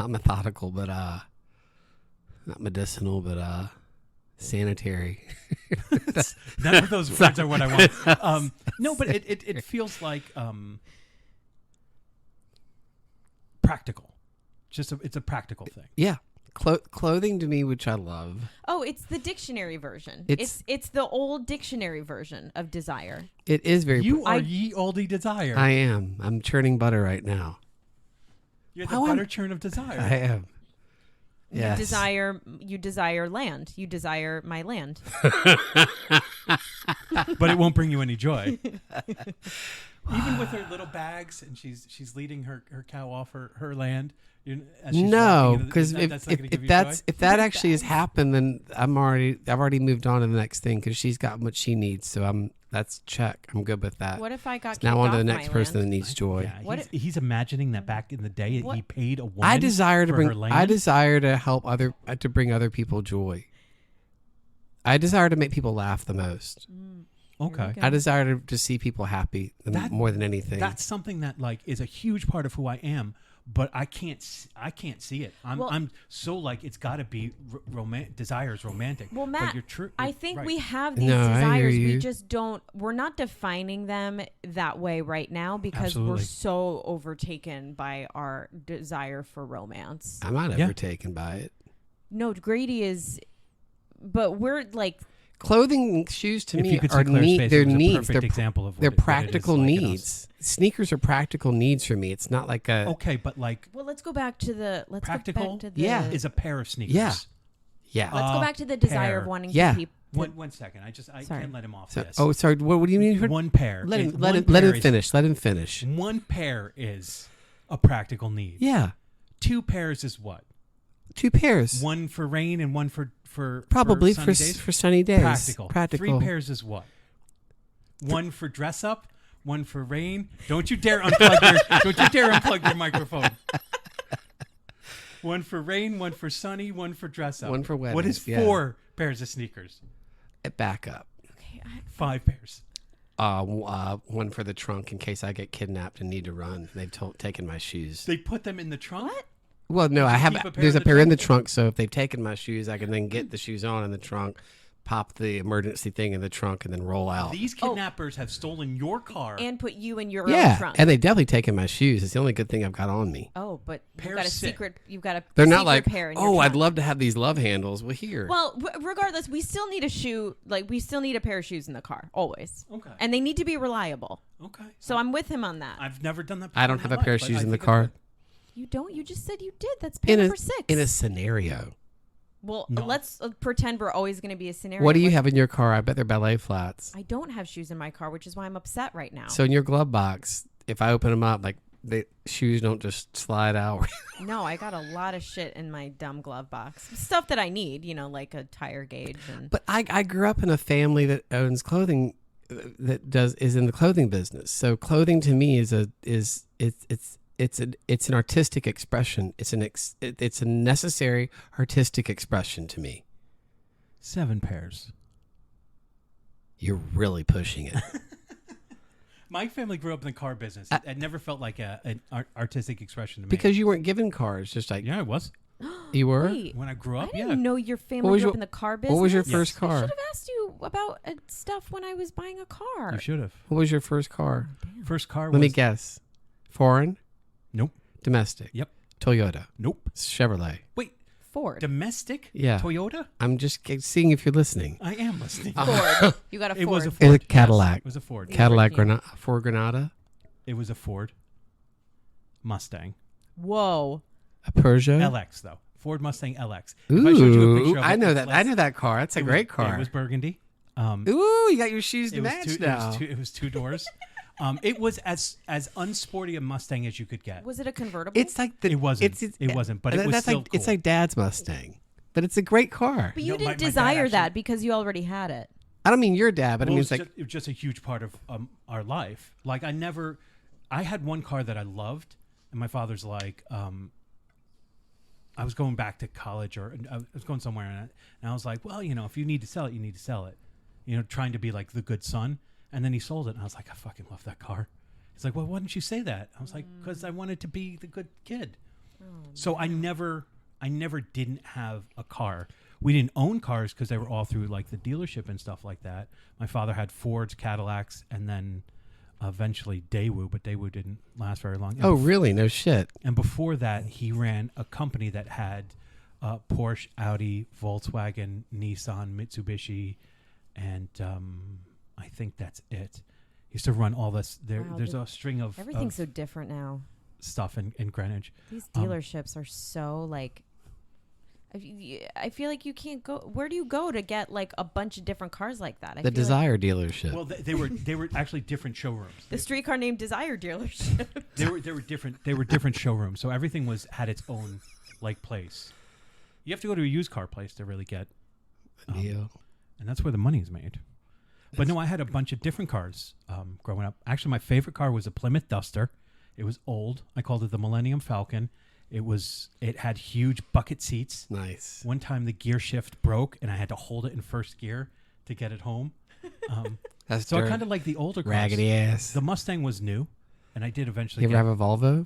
methodical, but not medicinal, but sanitary. None of those words are what I want. No, but it feels like practical. It's a practical thing. Yeah. Clothing to me, which I love. Oh, it's the dictionary version. It's It's the old dictionary version of desire. It is very. You are ye oldie desire. I am. I'm churning butter right now. You're the butter churn of desire. I am. Yes. You desire land. You desire my land. But it won't bring you any joy. Even with her little bags, and she's leading her cow off her land. No, because if if that actually has happened, then I've already moved on to the next thing because she's got what she needs. So that's check. I'm good with that. What if I got now on to the off next my person land? that needs joy? Yeah, he's imagining that back in the day he paid a woman. I desire to help to bring other people joy. I desire to make people laugh the most. Okay. I desire to see people happy more than anything. That's something that is a huge part of who I am, but I can't see it. I'm so it's got to be desire is romantic. Well, Matt, but you're true. I think right. we have these I hear desires. you. We just don't. We're not defining them that way right now because we're Absolutely. so overtaken by our desire for romance. I'm not overtaken by it. No, Grady is, but we're Clothing and shoes to If me you could see are Claire's needs. face, They're it was a needs. perfect example of they're what it is practical like in us. needs. Sneakers are practical needs for me. It's not like a Okay, but Well, let's go back to the practical. Go back to the, Yeah. is a pair of sneakers. Yeah. Let's go back to the desire of pair. wanting Yeah. to keep. One second. I Sorry. can't let him off So, this. sorry. What do you mean? One pair. Let is- him one let pair him is- finish. Let him finish. One pair is a practical need. Yeah. 2 pairs is what? 2 pairs. One for rain and one for Probably sunny for days? for sunny days. Practical. Practical. 3 pairs is what? One for dress up, one for rain. Don't you dare unplug your microphone. One for rain, one for sunny, one for dress up. One for weddings, What is yeah. 4 pairs of sneakers? Back up. Okay, 5 pairs. One for the trunk in case I get kidnapped and need to run. They've taken my shoes. They put them in the trunk? What? Well, no, I have. keep a pair There's in a the pair in the trunk? trunk, so if they've taken my shoes, I can then get the shoes on in the trunk, pop the emergency thing in the trunk, and then roll out. These kidnappers have stolen your car. And put you in your own Yeah, trunk. and they've definitely taken my shoes. It's the only good thing I've got on me. Oh, but Pair you've got a 6. secret. You've got a. They're not secret like, pair in your oh, I'd trunk. love to have these love handles. Well, here. Well, regardless, we still need a shoe. We still need a pair of shoes in the car always. Okay. And they need to be reliable. Okay. So I'm with him on that. I've never done that. I don't before have in a my pair of life, shoes but I in the think I car. would. You don't. You just said you did. That's In pair a number 6. in a scenario. Well, No. let's pretend we're always going to be a scenario. What do you have in your car? I bet they're ballet flats. I don't have shoes in my car, which is why I'm upset right now. So in your glove box, if I open them up, the shoes don't just slide out. No, I got a lot of shit in my dumb glove box. Stuff that I need, like a tire gauge and. But I grew up in a family that owns clothing, is in the clothing business. So clothing to me is an artistic expression. It's a necessary artistic expression to me. 7 pairs. You're really pushing it. My family grew up in the car business. It never felt like an artistic expression to me. Because you weren't given cars, just like yeah, it was. you were. Wait, When I grew I up, didn't yeah. know your What family was grew your- up in the car business. What was your Yes. first I car? should have asked you about stuff when I was buying a car. You should have. What was your first car? First car was... Let me guess. Foreign? Nope. Domestic? Yep. Toyota? Nope. Chevrolet? Wait. Ford. Domestic? Yeah. Toyota? I'm just seeing if you're listening. I am listening. Ford. You got a Ford. It was a It's Ford. a Cadillac. Yes, it was a Ford. Yeah. Cadillac Working. Ford Granada? It was a Ford Mustang. Whoa. A Peugeot. LX, though. Ford Mustang LX. If I showed you a Ooh, picture of I it, know it's that. less- I know that car. That's a great car. It was burgundy. Ooh, you got your shoes to match now. It was two doors. It was as unsporty a Mustang as you could get. Was it a convertible? It's like the. It wasn't. It's, It wasn't, but it was that's still like it's cool. like Dad's Mustang, but it's a great car. but you No, didn't my dad desire that actually- because you already had it. I don't mean your dad, but Well, I mean it it's like was just a huge part of our life. Like I had one car that I loved, and my father's like, I was going back to college or I was going somewhere, and I was like, well, if you need to sell it, you need to sell it. Trying to be like the good son. And then he sold it, and I was like, I fucking love that car. He's like, well, why didn't you say that? I was like, because I wanted to be the good kid. So I never didn't have a car. We didn't own cars because they were all through like the dealership and stuff like that. My father had Fords, Cadillacs, and then eventually Daewoo, but Daewoo didn't last very long. And really? No shit. and before that, he ran a company that had Porsche, Audi, Volkswagen, Nissan, Mitsubishi, and I think that's it. He used to run all this. Wow, There's a string of Everything's so different now. stuff in Greenwich. These dealerships are so like. I feel like you can't go. Where do you go to get like a bunch of different cars like that? The I feel like Desire dealership. Well, they were actually different showrooms. the streetcar named Desire dealership. They were different showrooms. So everything had its own like place. You have to go to a used car place to really get, Deal. and that's where the money is made. But no, I had a bunch of different cars growing up. Actually, my favorite car was a Plymouth Duster. It was old. I called it the Millennium Falcon. It had huge bucket seats. Nice. One time the gear shift broke, and I had to hold it in first gear to get it home. That's So I dirt. kind of like the older cars. Raggedy ass. The Mustang was new, and I did eventually You get ever have a Volvo?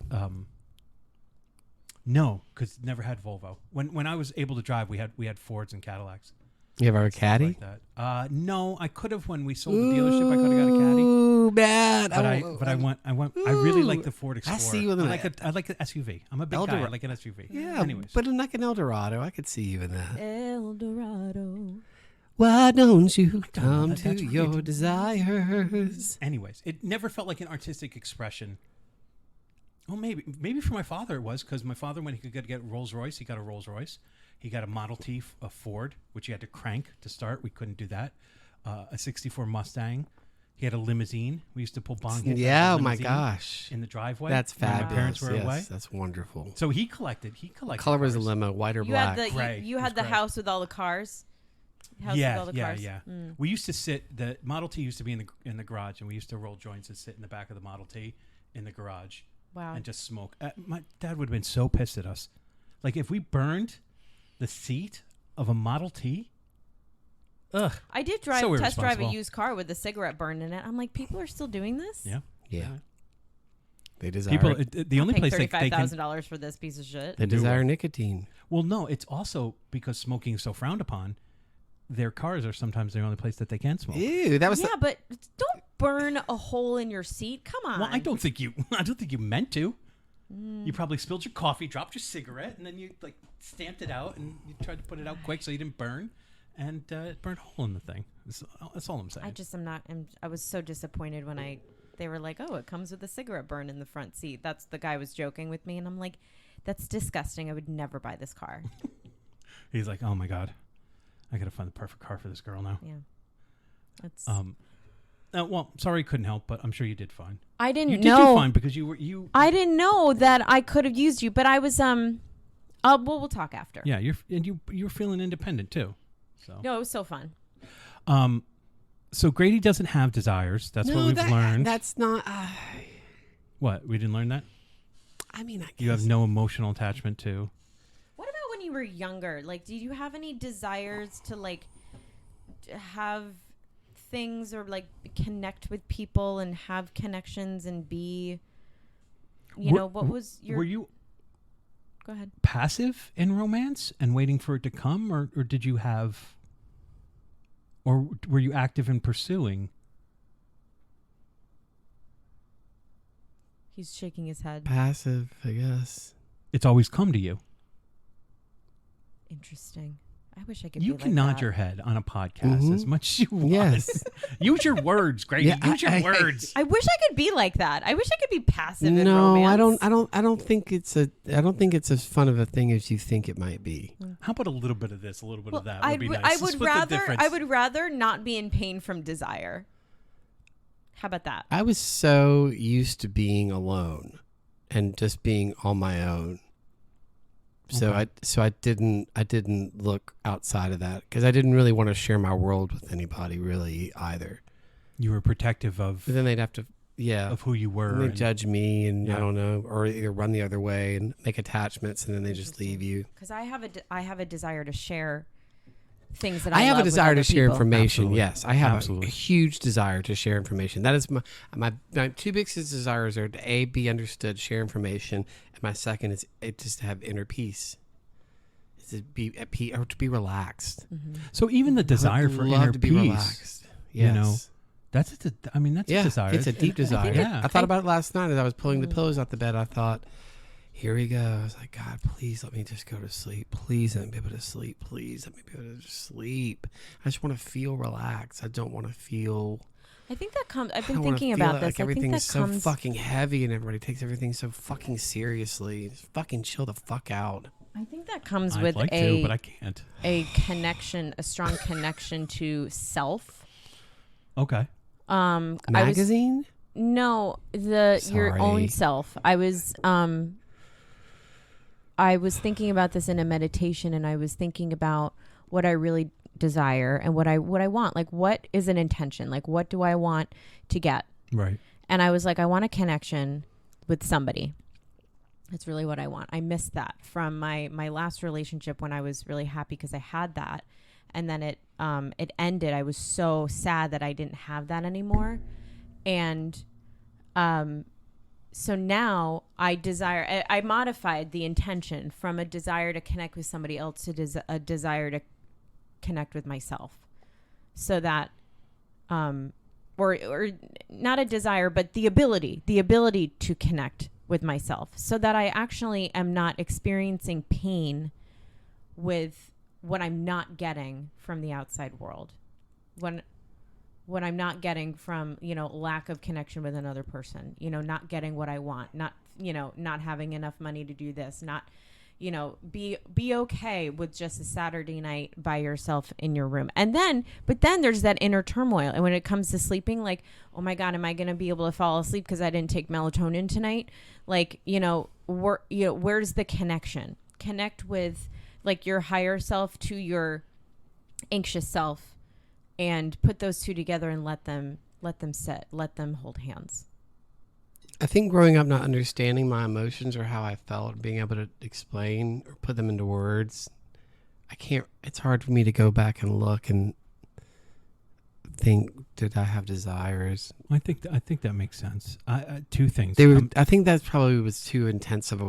no, because never had Volvo. When I was able to drive, we had Fords and Cadillacs. You ever have a stuff Caddy? Like that. No, I could have when we sold the dealership. I could have got a Caddy. Ooh, bad. I really like the Ford Explorer. see you in I that. like an SUV. I'm a big guy. I Eldorado. like an SUV. Yeah, Anyways, but like an Eldorado, I could see you in that. El Dorado. Why don't you come That's to right. your desires? anyways, it never felt like an artistic expression. Well, maybe for my father it was, because my father, when he could get Rolls Royce, he got a Rolls Royce. He got a Model T, a Ford, which he had to crank to start. We couldn't do that. A '64 Mustang. He had a limousine. We used to pull bong hits. Yeah, out oh of the my limousine gosh. In the driveway. That's when fabulous. My parents were yes, away. that's wonderful. So he collected. Color was a cars. limo, white or You black. had the Gray. you It had was the gray. house with all the cars. House with all the cars. Yeah. Mm. We used to sit. The Model T used to be in the garage, and we used to roll joints and sit in the back of the Model T in the garage Wow. and just smoke. My dad would have been so pissed at us. Like if we burned the seat of a Model T. Ugh. I did So test drive a irresponsible. used car with a cigarette burned in it. I'm like, people are still doing this? Yeah. Yeah. They desire People. The only place they can. $35,000 for this piece of shit. they desire nicotine. Well, no, it's also because smoking is so frowned upon. Their cars are sometimes the only place that they can smoke. Ew, that was Yeah, but don't burn a hole in your seat. Come on. Well, I don't think you meant to. You probably spilled your coffee, dropped your cigarette, and then you like stamped it out, and you tried to put it out quick so you didn't burn, and it burned a hole in the thing. That's all I'm saying. I was so disappointed when they were like, oh, it comes with a cigarette burn in the front seat. That's the guy was joking with me, and I'm like, that's disgusting. I would never buy this car. He's like, oh my god, I gotta find the perfect car for this girl now. Yeah. That's. Well, sorry, couldn't help, but I'm sure you did fine. I didn't You know. did do fine because you. I didn't know that I could have used you, but I was well, we'll talk after. Yeah, you're feeling independent too. So. No, it was so fun. So Grady doesn't have desires. That's what we've learned. That's not. What? We didn't learn that? I mean, I guess. You have no emotional attachment to. What about when you were younger? Like, did you have any desires to like have things or like connect with people and have connections and be, what was your? Were you Go ahead. passive in romance and waiting for it to come, or did you have, or were you active in pursuing? He's shaking his head. Passive, I guess. It's always come to you. Interesting. I wish I could You be can like nod that. your head on a podcast Mhm. as much as you want. Yes. Use your words, Grady. Yeah, Use your words. I wish I could be like that. I wish I could be passive in No, romance. I don't think it's as fun of a thing as you think it might be. How about a little bit of this, a little bit of that? I Would be nice. I Let's would split the rather difference. I would rather not be in pain from desire. How about that? I was so used to being alone and just being on my own. So Okay. I didn't look outside of that because I didn't really want to share my world with anybody really either. You were protective of But then they'd have to, yeah, who you were. and they and- judge me, and Yeah. I don't know, or either run the other way and make attachments, and then they just Interesting. leave you. Because I have a desire to share things that I have a love with desire to other share people. information. Absolutely. Yes, I have Absolutely. a huge desire to share information. That is my two biggest desires are to be understood, share information, and my second is just to have inner peace. Is to be at peace or to be relaxed. Mhm. So even the desire for love inner to be peace, relaxed. Yes. you know, that's a desire. It's a deep desire. Yeah. I thought about it last night as I was pulling the Mhm. pillows out the bed. I thought, here we go. I was like, God, please let me just go to sleep. Please let me be able to sleep. Please let me be able to just sleep. I just want to feel relaxed. I don't want to feel. I think that comes. I've I been don't wanna thinking feel about like this. I think everything's that so comes. fucking heavy and everybody takes everything so fucking seriously. Just fucking chill the fuck out. I think that comes I'd with like a to, but I can't. a connection, a strong connection to self. Okay. I was Magazine? no your Sorry. own self. I was thinking about this in a meditation, and I was thinking about what I really desire and what I want. Like, what is an intention? Like, what do I want to get? Right. And I was like, I want a connection with somebody. That's really what I want. I missed that from my last relationship when I was really happy because I had that, and then it ended. I was so sad that I didn't have that anymore, and so now I modified the intention from a desire to connect with somebody else to a desire to connect with myself, so that or not a desire, but the ability to connect with myself, so that I actually am not experiencing pain with what I'm not getting from the outside world, when I'm not getting from, lack of connection with another person, not getting what I want, not having enough money to do this, not, be okay with just a Saturday night by yourself in your room. But then there's that inner turmoil. And when it comes to sleeping, like, oh my God, am I going to be able to fall asleep because I didn't take melatonin tonight? Like, where's the connection? Connect with like your higher self to your anxious self, and put those two together and let them sit, let them hold hands. I think growing up not understanding my emotions or how I felt, being able to explain or put them into words, it's hard for me to go back and look and think, did I have desires? I think that makes sense. Two things. I think that probably was too intense of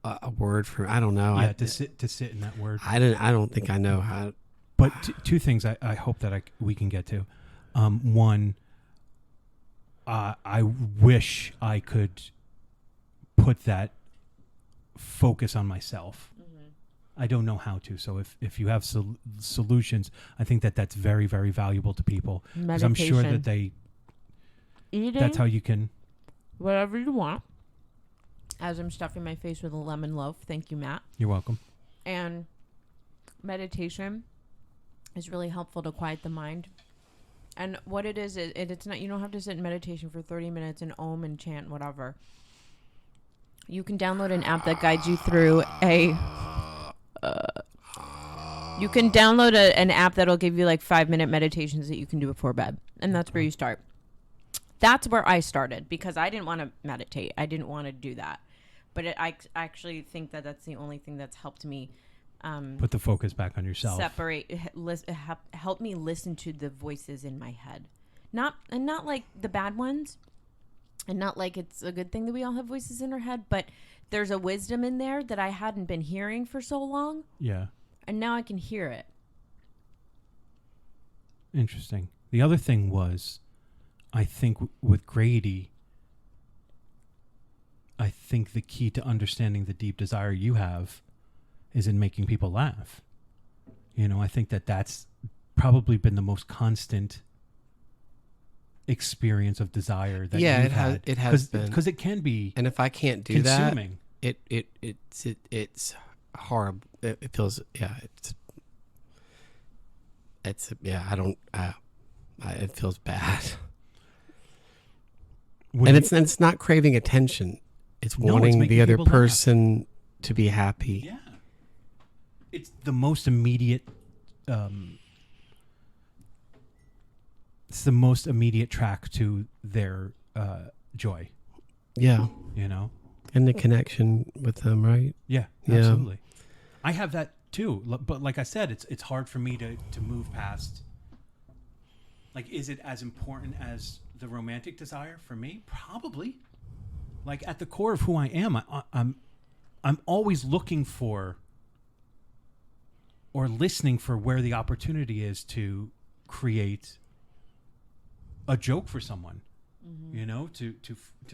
a word for, I don't know. Yeah, to sit in that word. I don't think I know how. But two things I hope that we can get to. One, I wish I could put that focus on myself. Mm-hmm. I don't know how to. So if you have solutions, I think that's very, very valuable to people. Because I'm sure that Eating, that's how you can. whatever you want. As I'm stuffing my face with a lemon loaf. Thank you, Matt. You're welcome. And meditation is really helpful to quiet the mind. And what it is, it's not, you don't have to sit in meditation for 30 minutes and om and chant whatever. You can download an app that guides you through you can download an app that'll give you like 5-minute meditations that you can do before bed. And that's where you start. That's where I started because I didn't want to meditate. I didn't want to do that. But I actually think that that's the only thing that's helped me Put the focus back on yourself. help me listen to the voices in my head. Not like the bad ones, and not like it's a good thing that we all have voices in our head, but there's a wisdom in there that I hadn't been hearing for so long, Yeah. and now I can hear it. Interesting. The other thing was, I think with Grady, I think the key to understanding the deep desire you have is in making people laugh. You know, I think that that's probably been the most constant experience of desire that you've had. It has been. Because it can be And if I can't do consuming. that, it's horrible. It feels, it feels bad. And it's not craving attention. It's wanting making the other people laugh. person to be happy. Yeah. It's the most immediate it's the most immediate track to their joy, Yeah. you know? And the connection with them, right? Yeah, Yeah. absolutely. I have that too, but like I said, it's hard for me to move past. Like, is it as important as the romantic desire for me? Probably. Like, at the core of who I am, I'm always looking for or listening for where the opportunity is to create a joke for someone. You know, to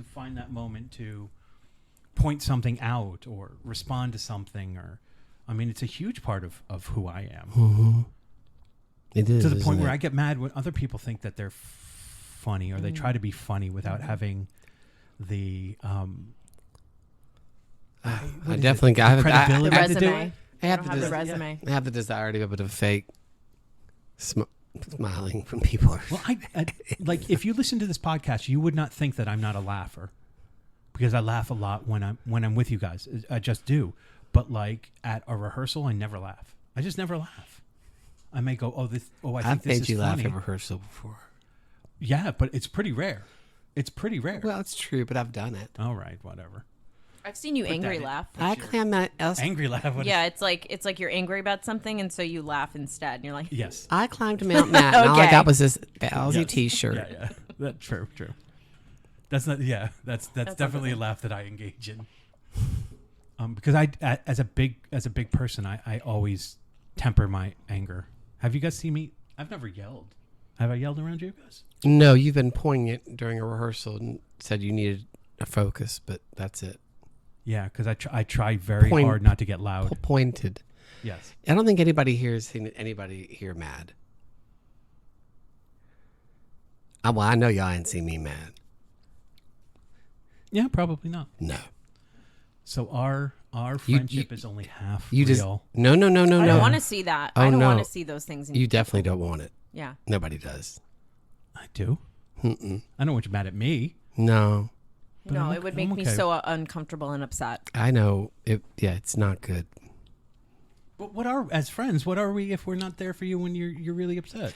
find that moment to point something out or respond to something, or I mean, it's a huge part of who I am. Mm-hmm. It is, to the point isn't where it? I get mad when other people think that they're funny, or they try to be funny without having the I definitely got credibility The to do resume. it. I have I the don't have the des- resume. I have the desire to be able to fake smiling when people are. Well, I like, if you listen to this podcast, you would not think that I'm not a laugher, because I laugh a lot when I'm with you guys. I just do. But like at a rehearsal, I never laugh. I just never laugh. I may go, I think I've this made is you laugh funny. at rehearsal before. Yeah, but it's pretty rare. It's pretty rare. Well, it's true, but I've done it. All right, whatever. I've seen you Put angry that in. laugh. I claim that else. Angry laugh. What is- Yeah, it's like you're angry about something, and so you laugh instead, and you're like, Yes. I climbed Mount Matt, and all I Okay. got was this lousy Yes. T-shirt. Yeah. That's true. That's not. Yeah, that's definitely a something. laugh that I engage in. Because as a big person, I always temper my anger. Have you guys seen me? I've never yelled. Have I yelled around you guys? No, you've been poignant during a rehearsal and said you needed a focus, but that's it. Yeah, because I try very Point- hard not to get loud. Pointed. Yes. I don't think anybody here has seen anybody here mad. Well, I know y'all ain't seen me mad. Yeah, probably not. No. So our friendship is only half You just real. no. I don't Yeah. want to see that. Oh, I don't no. want to see those things. In You definitely don't want it. yeah. Nobody does. I do. Mm-mm. I don't want you mad at me. No, But No, I'm it would okay- make I'm me okay. so uncomfortable and upset. I know. It's not good. But as friends, what are we if we're not there for you when you're really upset?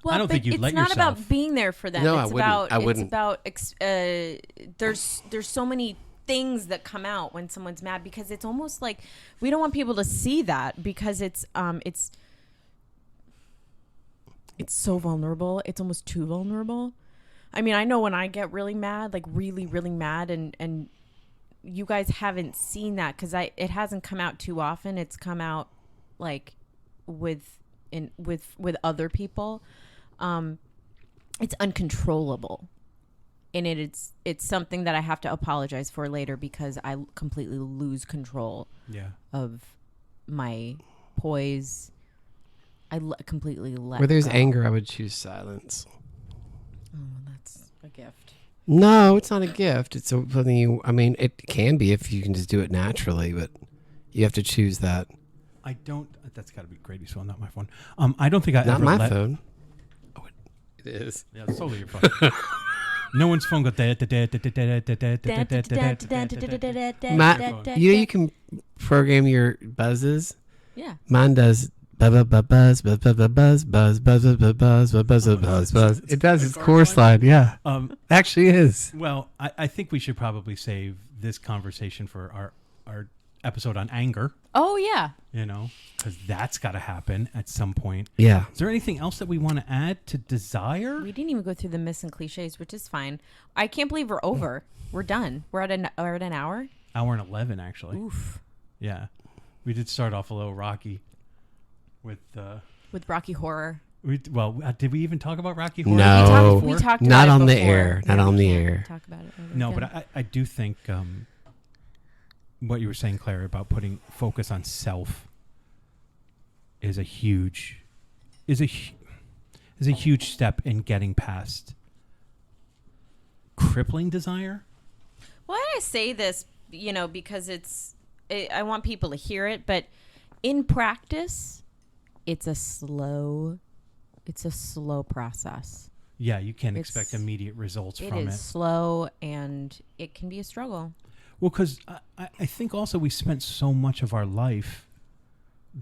Well, don't but think you'd it's let not yourself. about being there for them. No, I it's wouldn't. about I wouldn't. It's about there's so many things that come out when someone's mad, because it's almost like we don't want people to see that, because it's so vulnerable. It's almost too vulnerable. I mean, I know when I get really mad, like really, really mad, and you guys haven't seen that because it hasn't come out too often. It's come out like with other people. It's uncontrollable, and it's something that I have to apologize for later, because I completely lose control Yeah. of my poise. I completely let Where there's go. anger, I would choose silence. Oh, that's a gift. No, it's not a gift. It's something you. I mean, it can be if you can just do it naturally, but you have to choose that. I don't. That's got to be Grady's phone, not my phone. I don't think I Not ever my let. phone. Oh, it is. Yeah, it's totally your phone. No one's phone got that. You can program your buzzes. Yeah. Mine does buzz, buzz, buzz, buzz, buzz, buzz, buzz, buzz, buzz, buzz, buzz, buzz, buzz. It does. It's chorus line. Yeah, actually is. Well, I think we should probably save this conversation for our episode on anger. Oh yeah. You know, because that's got to happen at some point. Yeah. Is there anything else that we want to add to desire? We didn't even go through the myths and cliches, which is fine. I can't believe we're over. We're done. We're at an hour. Hour and 11, actually. Oof. Yeah, we did start off a little rocky with. With Rocky Horror. Did we even talk about Rocky Horror? No. We talked Not about it on the before. air. Not Yeah, on we the can't air. Talk about it. No, again. but I do think what you were saying, Claire, about putting focus on self is a huge step in getting past crippling desire. Well, I say this, because I want people to hear it, but in practice, it's a slow process. Yeah, you can't expect immediate results from it. It is slow, and it can be a struggle. Well, because I think also we spent so much of our life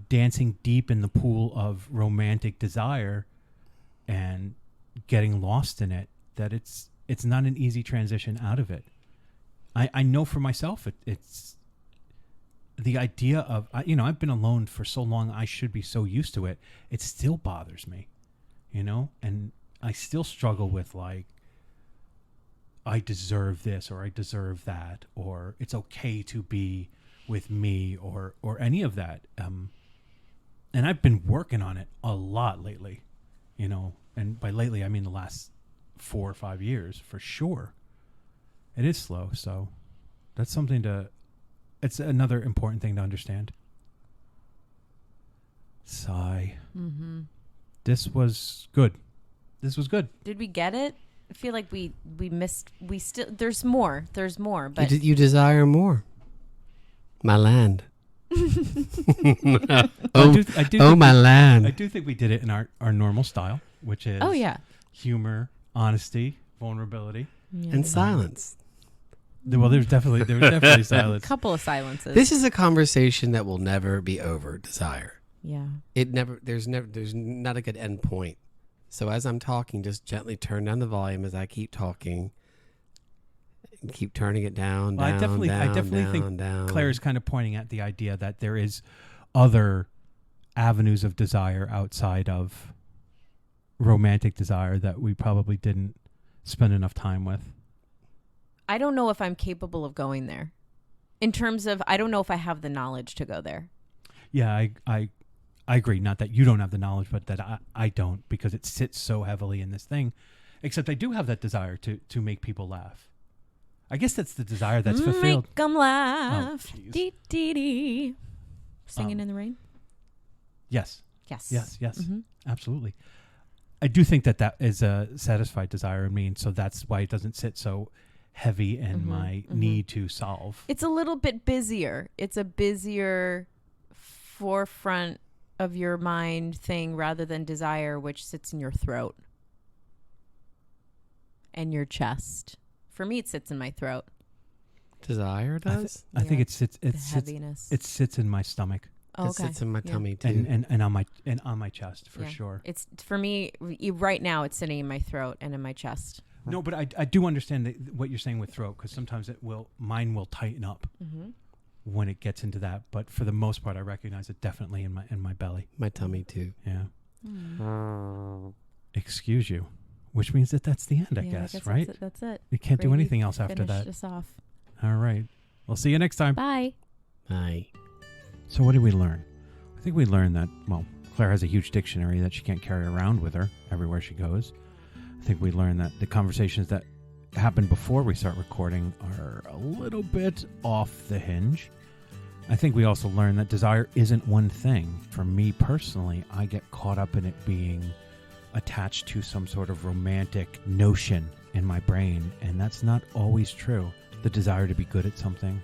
dancing deep in the pool of romantic desire and getting lost in it that it's not an easy transition out of it. I know for myself it's the idea of I've been alone for so long. I should be so used to it. It still bothers me, and I still struggle with like I deserve this or I deserve that or it's okay to be with me or any of that. And I've been working on it a lot lately, and by lately, I mean the last 4 or 5 years for sure. It is slow. So that's it's another important thing to understand. Sigh. Mm-hmm. This was good. Did we get it? I feel like we missed. We still there's more, but You desire more. My land. My land. I do think we did it in our normal style, which is humor, honesty, vulnerability, and silence. Well, there was definitely silence. A couple of silences. This is a conversation that will never be over. Desire. Yeah. There's not a good end point. So as I'm talking, just gently turn down the volume as I keep talking. And keep turning it down, well, I definitely think Claire's kind of pointing at the idea that there is other avenues of desire outside of romantic desire that we probably didn't spend enough time with. I don't know if I'm capable of going there. In terms of, I don't know if I have the knowledge to go there. Yeah, I agree. Not that you don't have the knowledge, but that I don't, because it sits so heavily in this thing. Except I do have that desire to make people laugh. I guess that's the desire that's fulfilled. Make them laugh. Oh, Dee, dee, dee. Singing in the rain? Yes. Yes. Mm-hmm. Absolutely. I do think that is a satisfied desire in me, and so that's why it doesn't sit so heavy in my need to solve. It's a little bit busier. It's a busier forefront of your mind thing rather than desire, which sits in your throat and your chest. For me, it sits in my throat. Desire does? I think it sits. Heaviness. It sits in my stomach. It sits in my tummy too, and on my chest for sure. It's for me right now. It's sitting in my throat and in my chest. No, but I do understand what you're saying with throat, because sometimes mine will tighten up when it gets into that. But for the most part, I recognize it definitely in my belly. My tummy too. Yeah. Excuse you. Which means that's the end, I guess, right? That's it. You can't do anything else after that. Finish us off. All right. We'll see you next time. Bye. Bye. So what did we learn? I think we learned that, Claire has a huge dictionary that she can't carry around with her everywhere she goes. I think we learned that the conversations that happen before we start recording are a little bit off the hinge. I think we also learned that desire isn't one thing. For me personally, I get caught up in it being attached to some sort of romantic notion in my brain, and that's not always true. The desire to be good at something,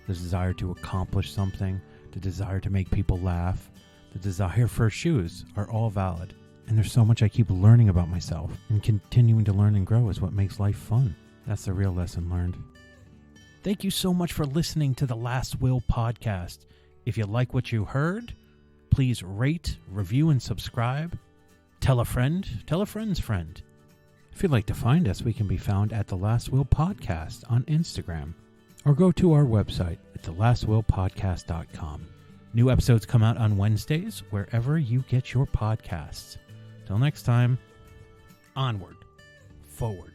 the desire to accomplish something, the desire to make people laugh, the desire for shoes are all valid. And there's so much I keep learning about myself, and continuing to learn and grow is what makes life fun. That's the real lesson learned. Thank you so much for listening to the Last Will podcast. If you like what you heard, please rate, review, and subscribe. Tell a friend, tell a friend's friend. If you'd like to find us, we can be found at The Last Will Podcast on Instagram, or go to our website at thelastwillpodcast.com. New episodes come out on Wednesdays, wherever you get your podcasts. Till next time, onward, forward.